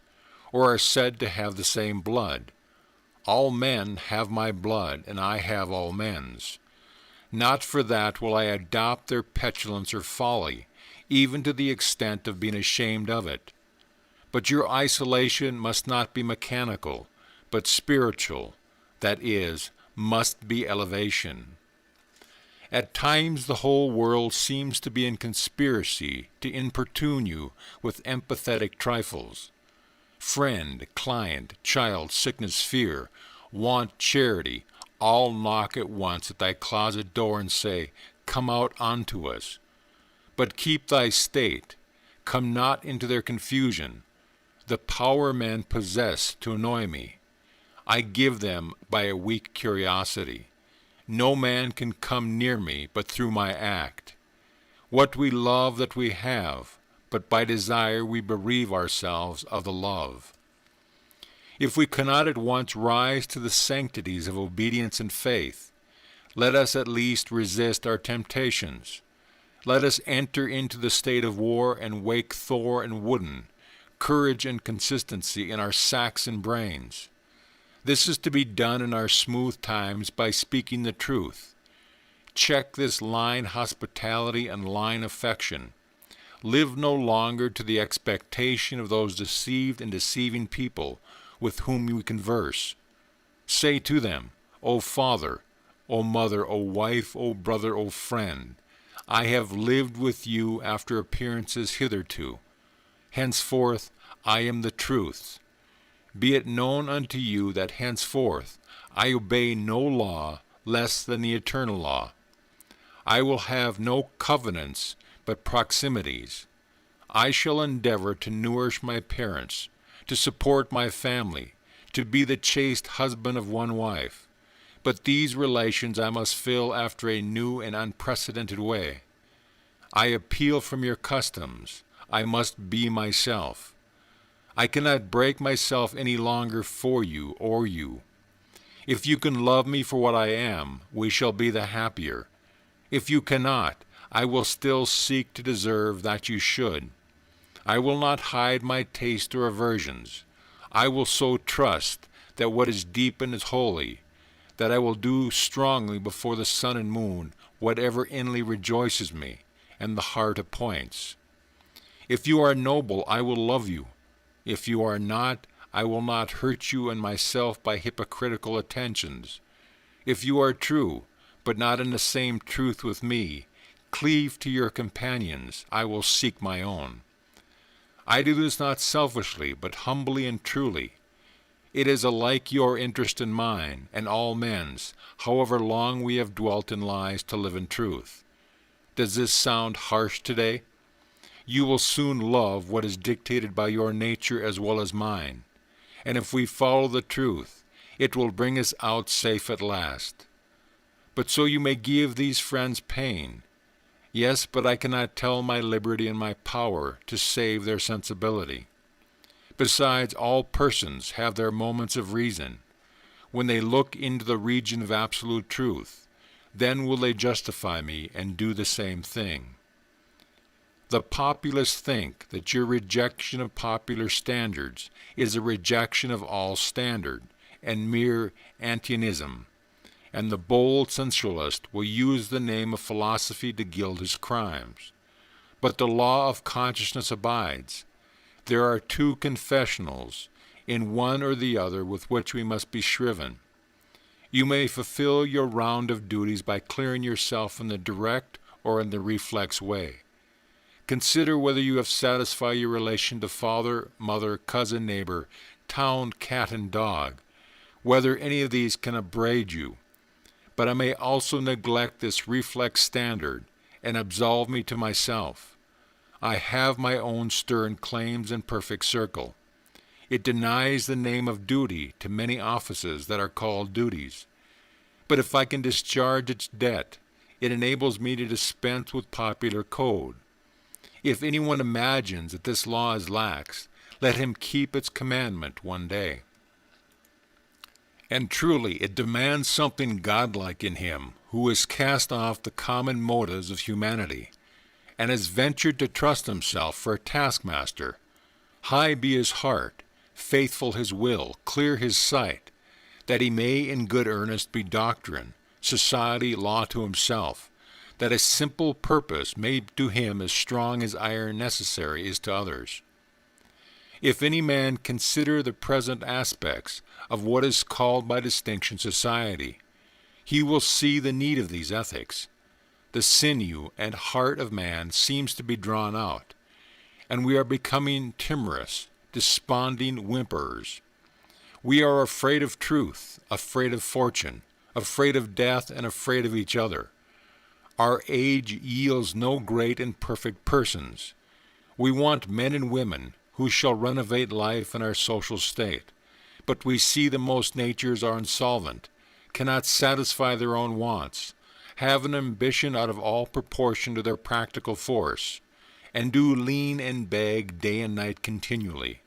or are said to have the same blood? All men have my blood, and I have all men's. Not for that will I adopt their petulance or folly, even to the extent of being ashamed of it. But your isolation must not be mechanical, but spiritual, that is, must be elevation. At times the whole world seems to be in conspiracy to importune you with empathetic trifles. Friend, client, child, sickness, fear, want, charity, all knock at once at thy closet door and say, "Come out unto us." But keep thy state, come not into their confusion. The power men possess to annoy me, I give them by a weak curiosity. No man can come near me but through my act. What we love that we have, but by desire we bereave ourselves of the love. If we cannot at once rise to the sanctities of obedience and faith, let us at least resist our temptations. Let us enter into the state of war and wake Thor and Wooden, courage and consistency in our Saxon brains. This is to be done in our smooth times by speaking the truth. Check this line hospitality and line affection. Live no longer to the expectation of those deceived and deceiving people with whom you converse. Say to them, O Father, O Mother, O Wife, O Brother, O Friend, I have lived with you after appearances hitherto. Henceforth I am the truth. Be it known unto you that henceforth I obey no law less than the eternal law. I will have no covenants but proximities. I shall endeavor to nourish my parents, to support my family, to be the chaste husband of one wife. But these relations I must fill after a new and unprecedented way. I appeal from your customs. I must be myself. I cannot break myself any longer for you or you. If you can love me for what I am, we shall be the happier. If you cannot, I will still seek to deserve that you should. I will not hide my taste or aversions. I will so trust that what is deep and is holy, that I will do strongly before the sun and moon whatever inly rejoices me, and the heart appoints. If you are noble, I will love you. If you are not, I will not hurt you and myself by hypocritical attentions. If you are true, but not in the same truth with me, cleave to your companions, I will seek my own. I do this not selfishly, but humbly and truly. It is alike your interest and mine, and all men's, however long we have dwelt in lies to live in truth. Does this sound harsh today? You will soon love what is dictated by your nature as well as mine, and if we follow the truth, it will bring us out safe at last. But so you may give these friends pain. Yes, but I cannot tell my liberty and my power to save their sensibility. Besides, all persons have their moments of reason. When they look into the region of absolute truth, then will they justify me and do the same thing. The populace think that your rejection of popular standards is a rejection of all standard and mere antinism, and the bold sensualist will use the name of philosophy to gild his crimes. But the law of consciousness abides. There are two confessionals, in one or the other with which we must be shriven. You may fulfill your round of duties by clearing yourself in the direct or in the reflex way. Consider whether you have satisfied your relation to father, mother, cousin, neighbor, town, cat, and dog, whether any of these can upbraid you. But I may also neglect this reflex standard and absolve me to myself. I have my own stern claims and perfect circle. It denies the name of duty to many offices that are called duties. But if I can discharge its debt, it enables me to dispense with popular code. If anyone imagines that this law is lax, let him keep its commandment one day. And truly it demands something godlike in him who has cast off the common motives of humanity, and has ventured to trust himself for a taskmaster. High be his heart, faithful his will, clear his sight, that he may in good earnest be doctrine, society, law to himself, that a simple purpose may to him as strong as iron necessary is to others. If any man consider the present aspects of what is called by distinction society, he will see the need of these ethics. The sinew and heart of man seems to be drawn out, and we are becoming timorous, desponding whimperers. We are afraid of truth, afraid of fortune, afraid of death, and afraid of each other. Our age yields no great and perfect persons. We want men and women who shall renovate life and our social state, but we see the most natures are insolvent, cannot satisfy their own wants, have an ambition out of all proportion to their practical force, and do lean and beg day and night continually.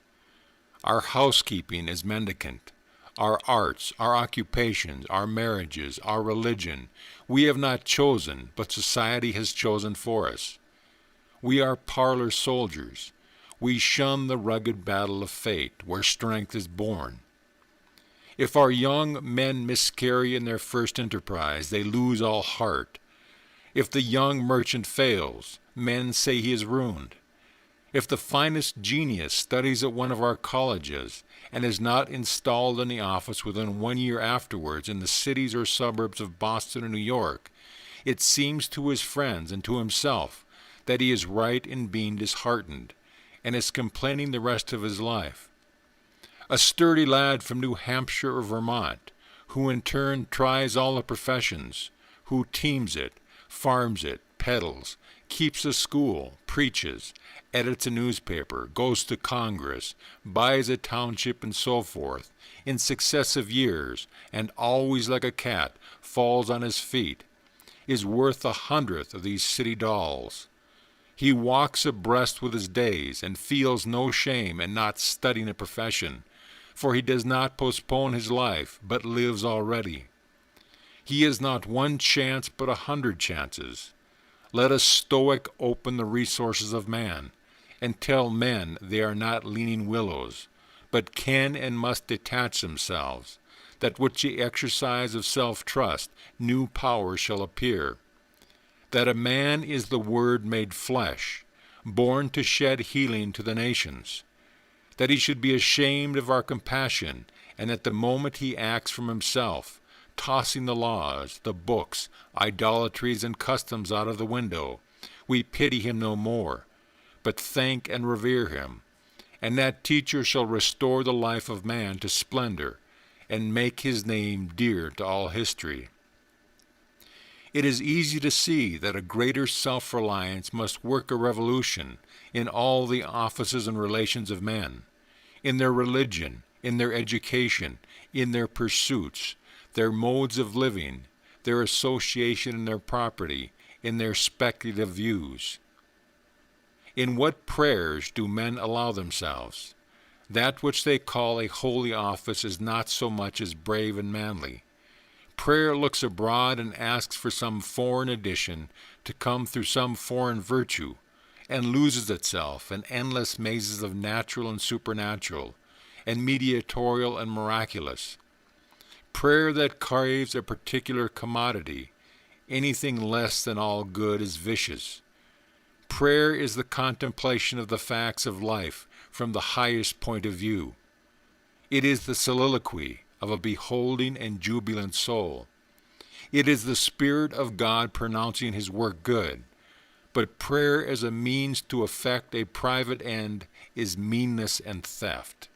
Our housekeeping is mendicant. Our arts, our occupations, our marriages, our religion, we have not chosen, but society has chosen for us. We are parlor soldiers. We shun the rugged battle of fate, where strength is born. If our young men miscarry in their first enterprise, they lose all heart. If the young merchant fails, men say he is ruined. If the finest genius studies at one of our colleges and is not installed in the office within 1 year afterwards in the cities or suburbs of Boston or New York, it seems to his friends and to himself that he is right in being disheartened, and is complaining the rest of his life. A sturdy lad from New Hampshire or Vermont, who in turn tries all the professions, who teams it, farms it, peddles, keeps a school, preaches, edits a newspaper, goes to Congress, buys a township, and so forth, in successive years, and always like a cat falls on his feet, is worth 100th of these city dolls. He walks abreast with his days, and feels no shame in not studying a profession, for he does not postpone his life, but lives already. He has not one chance but 100 chances. Let a Stoic open the resources of man, and tell men they are not leaning willows, but can and must detach themselves, that with the exercise of self-trust new power shall appear. That a man is the Word made flesh, born to shed healing to the nations. That he should be ashamed of our compassion, and at the moment he acts from himself, tossing the laws, the books, idolatries, and customs out of the window, we pity him no more, but thank and revere him. And that teacher shall restore the life of man to splendor, and make his name dear to all history. It is easy to see that a greater self-reliance must work a revolution in all the offices and relations of men, in their religion, in their education, in their pursuits, their modes of living, their association and their property, in their speculative views. In what prayers do men allow themselves? That which they call a holy office is not so much as brave and manly. Prayer looks abroad and asks for some foreign addition to come through some foreign virtue, and loses itself in endless mazes of natural and supernatural, and mediatorial and miraculous. Prayer that craves a particular commodity, anything less than all good, is vicious. Prayer is the contemplation of the facts of life from the highest point of view. It is the soliloquy of a beholding and jubilant soul. It is the Spirit of God pronouncing his work good, but prayer as a means to effect a private end is meanness and theft.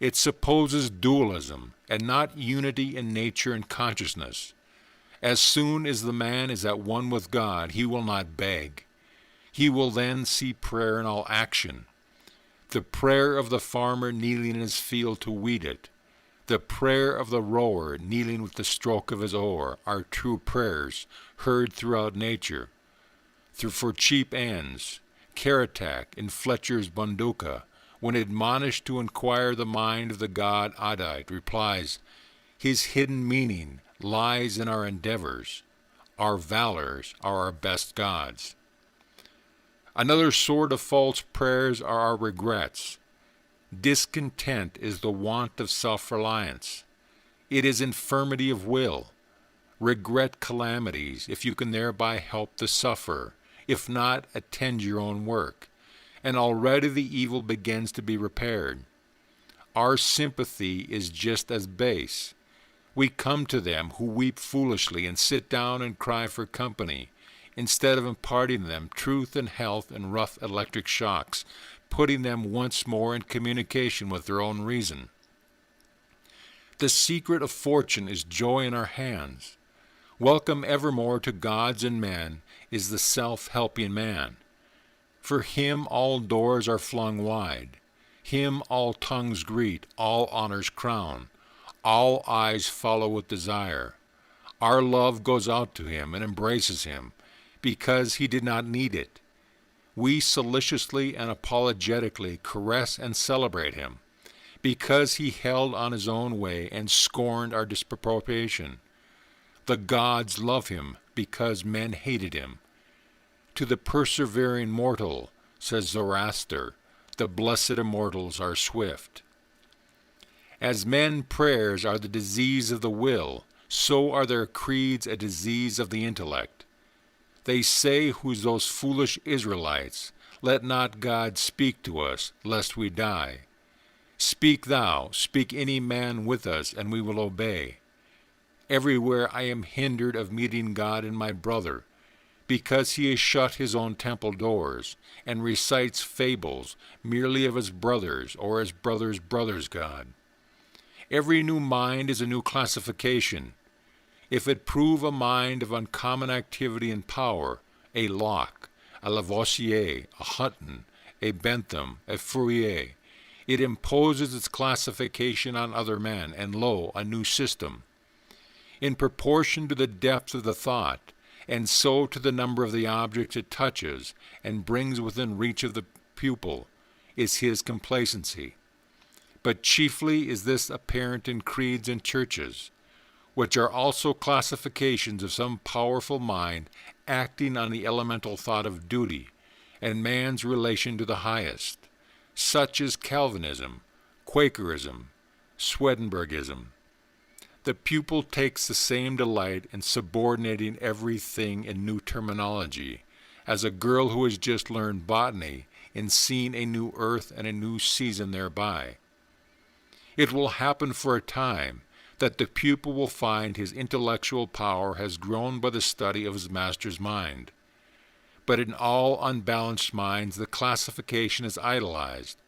It supposes dualism and not unity in nature and consciousness. As soon as the man is at one with God, he will not beg. He will then see prayer in all action. The prayer of the farmer kneeling in his field to weed it, the prayer of the rower kneeling with the stroke of his oar, are true prayers heard throughout nature. For cheap ends, Karatak in Fletcher's Bunduka, when admonished to inquire the mind of the god Adite, replies, "His hidden meaning lies in our endeavors. Our valors are our best gods." Another sort of false prayers are our regrets. Discontent is the want of self-reliance. It is infirmity of will. Regret calamities, if you can thereby help the sufferer. If not, attend your own work. And already the evil begins to be repaired. Our sympathy is just as base. We come to them who weep foolishly and sit down and cry for company, instead of imparting them truth and health and rough electric shocks, putting them once more in communication with their own reason. The secret of fortune is joy in our hands. Welcome evermore to gods and men is the self-helping man. For him all doors are flung wide. Him all tongues greet, all honors crown. All eyes follow with desire. Our love goes out to him and embraces him, because he did not need it. We solicitously and apologetically caress and celebrate him, because he held on his own way and scorned our disapprobation. The gods love him because men hated him. To the persevering mortal, says Zoroaster, the blessed immortals are swift. As men, prayers are the disease of the will, so are their creeds a disease of the intellect. They say, who's those foolish Israelites, let not God speak to us, lest we die. Speak thou, speak any man with us, and we will obey. Everywhere I am hindered of meeting God and my brother, because he has shut his own temple doors, and recites fables merely of his brothers or his brother's brother's God. Every new mind is a new classification. If it prove a mind of uncommon activity and power, a Locke, a Lavoisier, a Hutton, a Bentham, a Fourier, it imposes its classification on other men, and lo, a new system. In proportion to the depth of the thought, and so to the number of the objects it touches and brings within reach of the pupil, is his complacency. But chiefly is this apparent in creeds and churches, which are also classifications of some powerful mind acting on the elemental thought of duty and man's relation to the highest, such as Calvinism, Quakerism, Swedenborgism. The pupil takes the same delight in subordinating everything in new terminology as a girl who has just learned botany in seeing a new earth and a new season thereby. It will happen for a time that the pupil will find his intellectual power has grown by the study of his master's mind. But in all unbalanced minds the classification is idolized,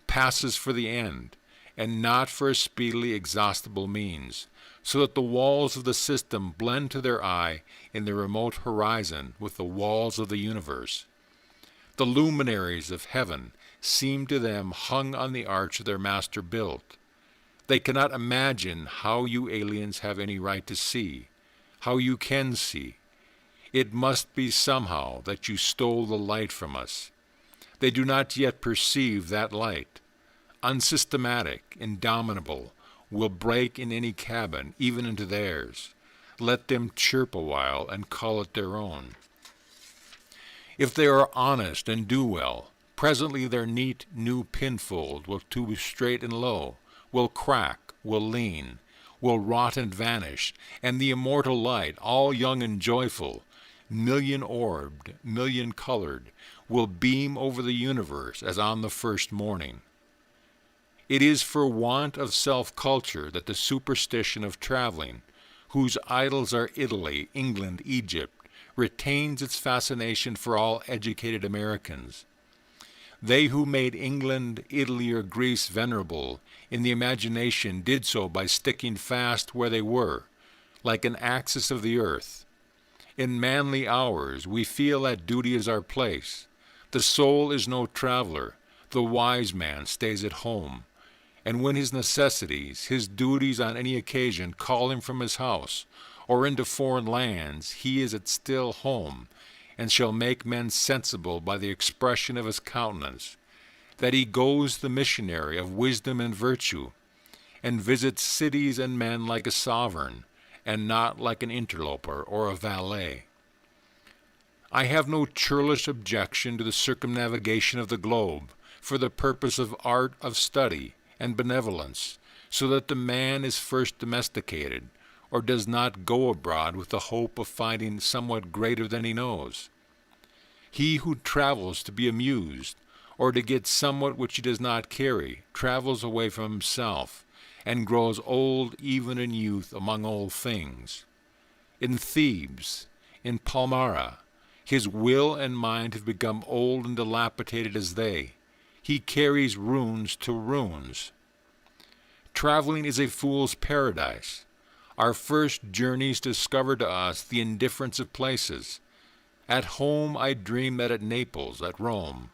passes for the end, and not for a speedily exhaustible means, so that the walls of the system blend to their eye in the remote horizon with the walls of the universe. The luminaries of heaven seem to them hung on the arch their master built. They cannot imagine how you aliens have any right to see, how you can see. It must be somehow that you stole the light from us. They do not yet perceive that light. Unsystematic, indomitable, will break in any cabin, even into theirs. Let them chirp a while and call it their own. If they are honest and do well, presently their neat new pinfold will too straight and low, will crack, will lean, will rot and vanish, and the immortal light, all young and joyful, million-orbed, million-colored, will beam over the universe as on the first morning. It is for want of self-culture that the superstition of traveling, whose idols are Italy, England, Egypt, retains its fascination for all educated Americans. They who made England, Italy, or Greece venerable in the imagination did so by sticking fast where they were, like an axis of the earth. In manly hours we feel that duty is our place. The soul is no traveler. The wise man stays at home. And when his necessities, his duties on any occasion call him from his house, or into foreign lands, he is at still home, and shall make men sensible by the expression of his countenance, that he goes the missionary of wisdom and virtue, and visits cities and men like a sovereign, and not like an interloper or a valet. I have no churlish objection to the circumnavigation of the globe, for the purpose of art of study and benevolence, so that the man is first domesticated, or does not go abroad with the hope of finding somewhat greater than he knows. He who travels to be amused, or to get somewhat which he does not carry, travels away from himself, and grows old even in youth among old things. In Thebes, in Palmyra, his will and mind have become old and dilapidated as they. He carries runes to runes. Traveling is a fool's paradise. Our first journeys discover to us the indifference of places. At home I dream that at Naples, at Rome,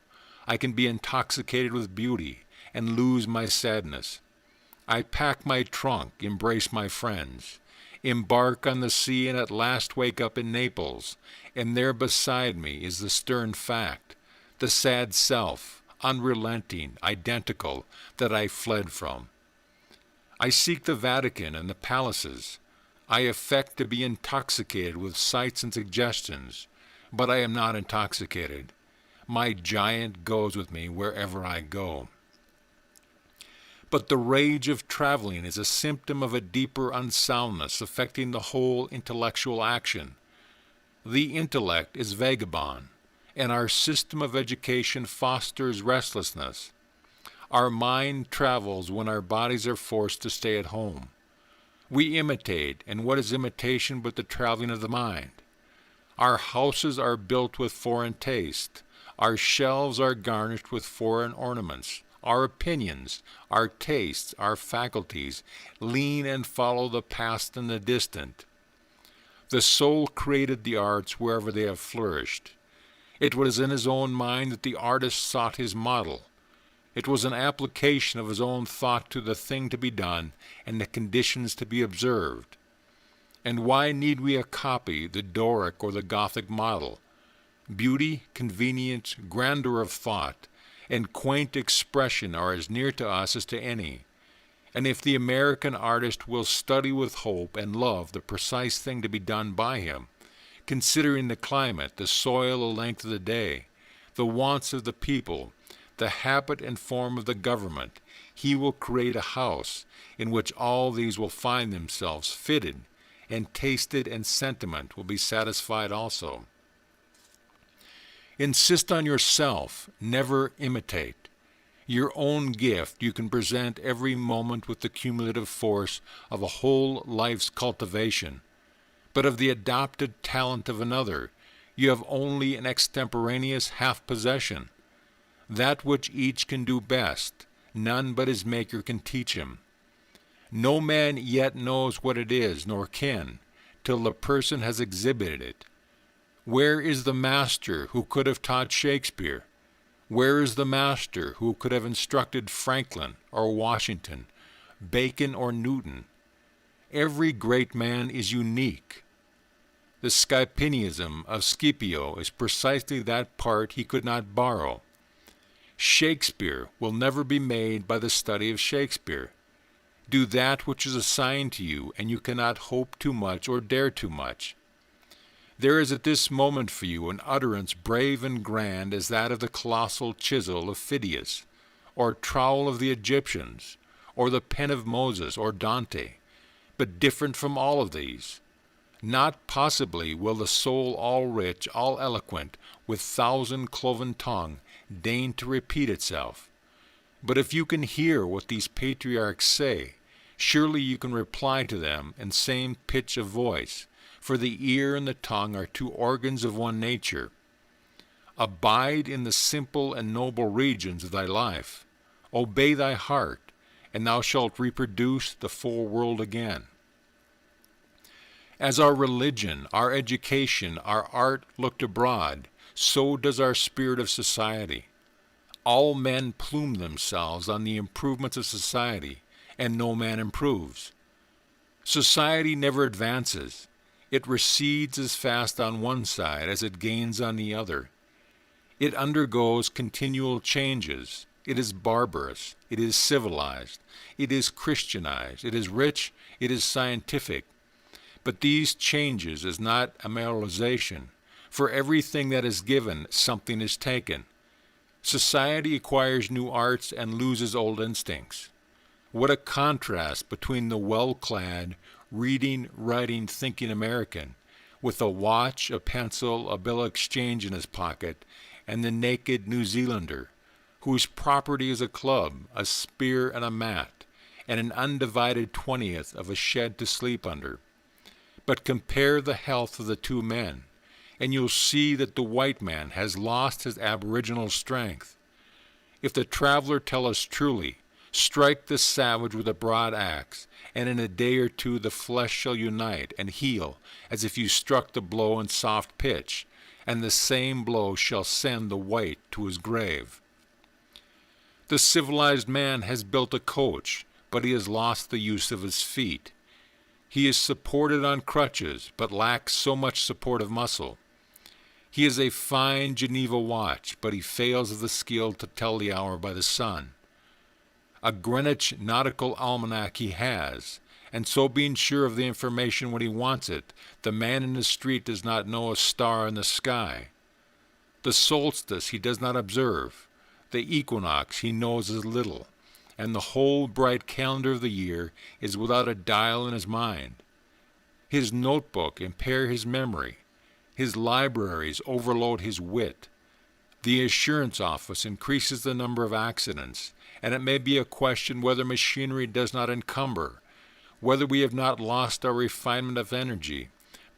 I can be intoxicated with beauty and lose my sadness. I pack my trunk, embrace my friends, embark on the sea, and at last wake up in Naples, and there beside me is the stern fact, the sad self, unrelenting, identical, that I fled from. I seek the Vatican and the palaces. I affect to be intoxicated with sights and suggestions, but I am not intoxicated. My giant goes with me wherever I go. But the rage of traveling is a symptom of a deeper unsoundness affecting the whole intellectual action. The intellect is vagabond, and our system of education fosters restlessness. Our mind travels when our bodies are forced to stay at home. We imitate, and what is imitation but the traveling of the mind? Our houses are built with foreign taste. Our shelves are garnished with foreign ornaments. Our opinions, our tastes, our faculties lean and follow the past and the distant. The soul created the arts wherever they have flourished. It was in his own mind that the artist sought his model. It was an application of his own thought to the thing to be done and the conditions to be observed. And why need we a copy, the Doric or the Gothic model? Beauty, convenience, grandeur of thought, and quaint expression are as near to us as to any. And if the American artist will study with hope and love the precise thing to be done by him, considering the climate, the soil, the length of the day, the wants of the people, the habit and form of the government, he will create a house in which all these will find themselves fitted, and tasted and sentiment will be satisfied also. Insist on yourself, never imitate. Your own gift you can present every moment with the cumulative force of a whole life's cultivation, but of the adopted talent of another you have only an extemporaneous half-possession. That which each can do best, none but his Maker can teach him. No man yet knows what it is, nor can, till the person has exhibited it. Where is the master who could have taught Shakespeare? Where is the master who could have instructed Franklin or Washington, Bacon or Newton? Every great man is unique. The Scipionism of Scipio is precisely that part he could not borrow. Shakespeare will never be made by the study of Shakespeare. Do that which is assigned to you, and you cannot hope too much or dare too much. There is at this moment for you an utterance brave and grand as that of the colossal chisel of Phidias, or trowel of the Egyptians, or the pen of Moses or Dante, but different from all of these. Not possibly will the soul all rich, all eloquent, with thousand cloven tongue, deign to repeat itself. But if you can hear what these patriarchs say, surely you can reply to them in same pitch of voice, for the ear and the tongue are two organs of one nature. Abide in the simple and noble regions of thy life. Obey thy heart, and thou shalt reproduce the full world again. As our religion, our education, our art looked abroad, so does our spirit of society. All men plume themselves on the improvements of society, and no man improves. Society never advances. It recedes as fast on one side as it gains on the other. It undergoes continual changes. It is barbarous. It is civilized. It is Christianized. It is rich. It is scientific. But these changes is not a moralization. For everything that is given, something is taken. Society acquires new arts and loses old instincts. What a contrast between the well-clad, reading, writing, thinking American, with a watch, a pencil, a bill of exchange in his pocket, and the naked New Zealander, whose property is a club, a spear, and a mat, and an undivided 20th of a shed to sleep under. But compare the health of the two men, and you'll see that the white man has lost his aboriginal strength. If the traveler tell us truly, strike the savage with a broad axe, and in a day or two the flesh shall unite and heal as if you struck the blow in soft pitch, and the same blow shall send the white to his grave. The civilized man has built a coach, but he has lost the use of his feet. He is supported on crutches, but lacks so much support of muscle. He is a fine Geneva watch, but he fails of the skill to tell the hour by the sun. A Greenwich nautical almanac he has, and so being sure of the information when he wants it, the man in the street does not know a star in the sky. The solstice he does not observe, the equinox he knows as little, and the whole bright calendar of the year is without a dial in his mind. His notebook impair his memory. His libraries overload his wit. The assurance office increases the number of accidents, and it may be a question whether machinery does not encumber, whether we have not lost our refinement of energy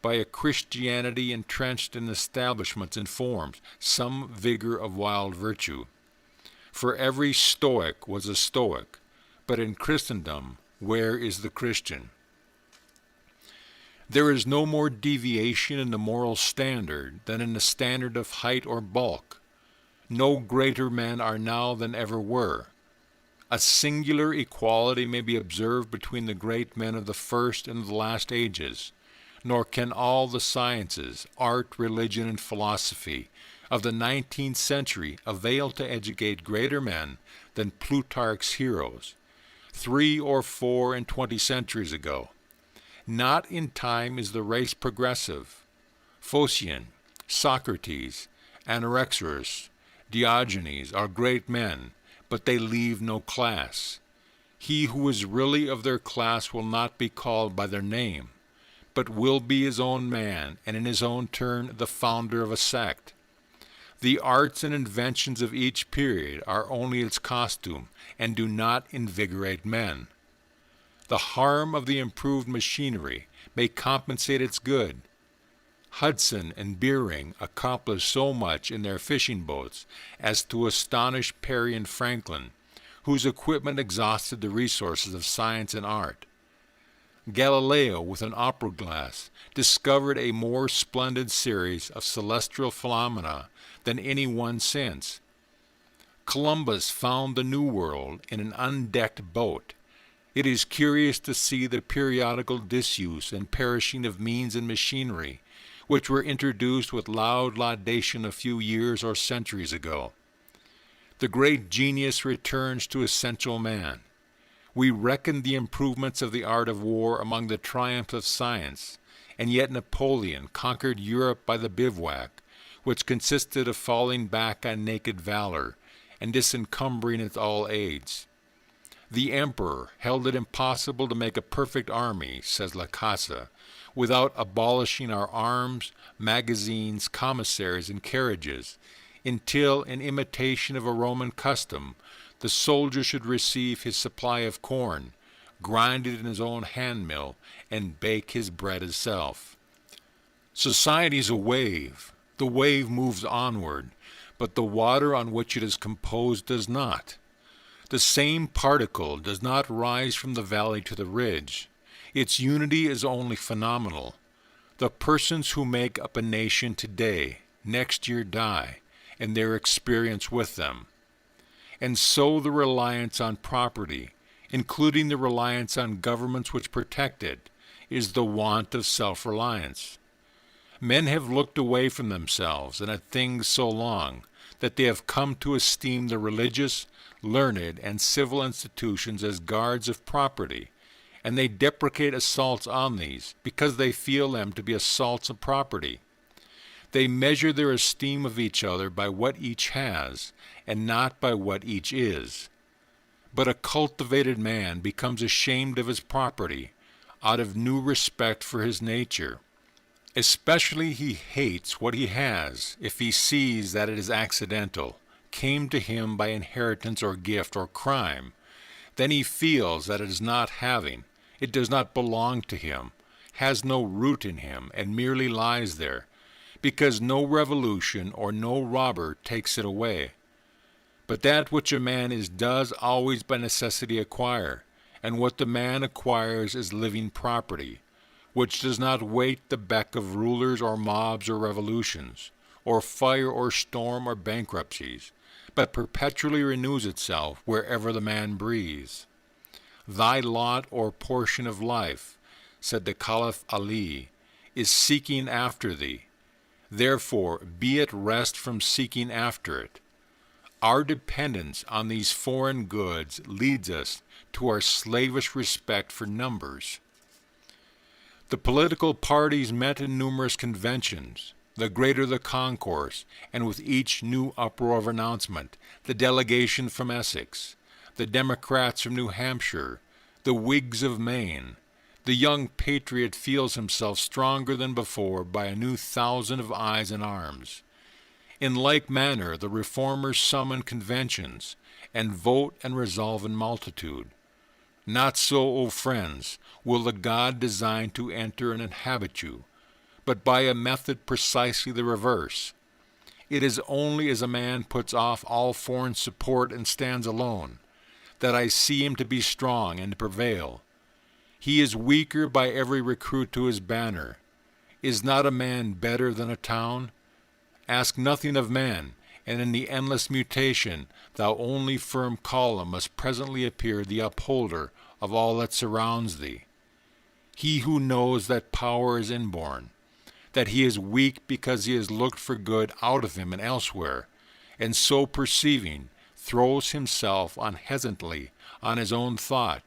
by a Christianity entrenched in establishments and forms, some vigor of wild virtue. For every Stoic was a Stoic, but in Christendom, where is the Christian? There is no more deviation in the moral standard than in the standard of height or bulk. No greater men are now than ever were. A singular equality may be observed between the great men of the first and the last ages, nor can all the sciences, art, religion, and philosophy of the 19th century avail to educate greater men than Plutarch's heroes, 3 or 4 and 20 centuries ago. Not in time is the race progressive. Phocion, Socrates, Anaxagoras, Diogenes are great men, but they leave no class. He who is really of their class will not be called by their name, but will be his own man, and in his own turn the founder of a sect. The arts and inventions of each period are only its costume, and do not invigorate men. The harm of the improved machinery may compensate its good. Hudson and Beering accomplished so much in their fishing boats as to astonish Perry and Franklin, whose equipment exhausted the resources of science and art. Galileo, with an opera glass, discovered a more splendid series of celestial phenomena than any one since. Columbus found the New World in an undecked boat. It is curious to see the periodical disuse and perishing of means and machinery, which were introduced with loud laudation a few years or centuries ago. The great genius returns to essential man. We reckon the improvements of the art of war among the triumphs of science, and yet Napoleon conquered Europe by the bivouac, which consisted of falling back on naked valor and disencumbering its all aids. The emperor held it impossible to make a perfect army, says La Casa, without abolishing our arms, magazines, commissaries, and carriages, until, in imitation of a Roman custom, the soldier should receive his supply of corn, grind it in his own hand mill, and bake his bread himself. Society is a wave. The wave moves onward, but the water on which it is composed does not. The same particle does not rise from the valley to the ridge. Its unity is only phenomenal. The persons who make up a nation today, next year die, and their experience with them. And so the reliance on property, including the reliance on governments which protect it, is the want of self-reliance. Men have looked away from themselves and at things so long that they have come to esteem the religious, learned, and civil institutions as guards of property, and they deprecate assaults on these because they feel them to be assaults of property. They measure their esteem of each other by what each has, and not by what each is. But a cultivated man becomes ashamed of his property, out of new respect for his nature. Especially he hates what he has if he sees that it is accidental, came to him by inheritance or gift or crime. Then he feels that it is not having, it does not belong to him, has no root in him, and merely lies there, because no revolution or no robber takes it away. But that which a man is does always by necessity acquire, and what the man acquires is living property, which does not wait the beck of rulers or mobs or revolutions, or fire or storm or bankruptcies, but perpetually renews itself wherever the man breathes. Thy lot or portion of life, said the Caliph Ali, is seeking after thee. Therefore be at rest from seeking after it. Our dependence on these foreign goods leads us to our slavish respect for numbers. The political parties met in numerous conventions. The greater the concourse, and with each new uproar of announcement, the delegation from Essex, the Democrats from New Hampshire, the Whigs of Maine. The young patriot feels himself stronger than before by a new thousand of eyes and arms. In like manner, the reformers summon conventions, and vote and resolve in multitude. Not so, O friends, will the God design to enter and inhabit you, but by a method precisely the reverse. It is only as a man puts off all foreign support and stands alone, that I see him to be strong and to prevail. He is weaker by every recruit to his banner. Is not a man better than a town? Ask nothing of man, and in the endless mutation, thou only firm column must presently appear the upholder of all that surrounds thee. He who knows that power is inborn, that he is weak because he has looked for good out of him and elsewhere, and so perceiving, throws himself unhesitantly on his own thought,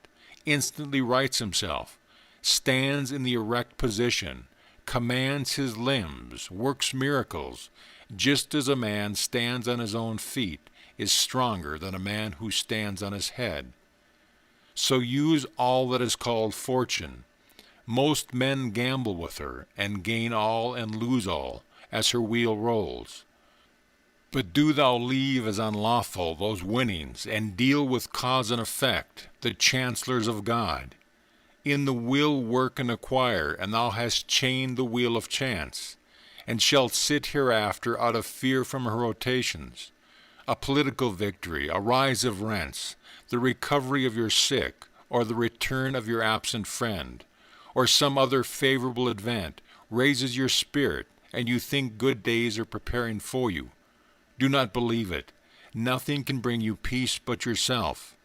instantly rights himself, stands in the erect position, commands his limbs, works miracles, just as a man stands on his own feet is stronger than a man who stands on his head. So use all that is called fortune. Most men gamble with her, and gain all and lose all, as her wheel rolls. But do thou leave as unlawful those winnings, and deal with cause and effect, the chancellors of God. In the will work and acquire, and thou hast chained the wheel of chance, and shalt sit hereafter out of fear from her rotations. A political victory, a rise of rents, the recovery of your sick, or the return of your absent friend, or some other favorable event, raises your spirit, and you think good days are preparing for you. Do not believe it. Nothing can bring you peace but yourself.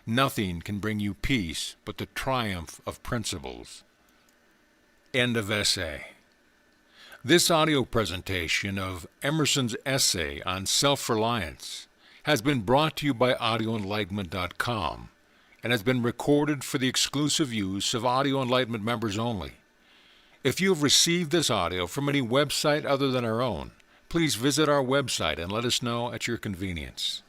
Nothing can bring you peace but the triumph of principles. End of essay. This audio presentation of Emerson's essay on self-reliance has been brought to you by audioenlightenment.com and has been recorded for the exclusive use of Audio Enlightenment members only. If you have received this audio from any website other than our own, please visit our website and let us know at your convenience.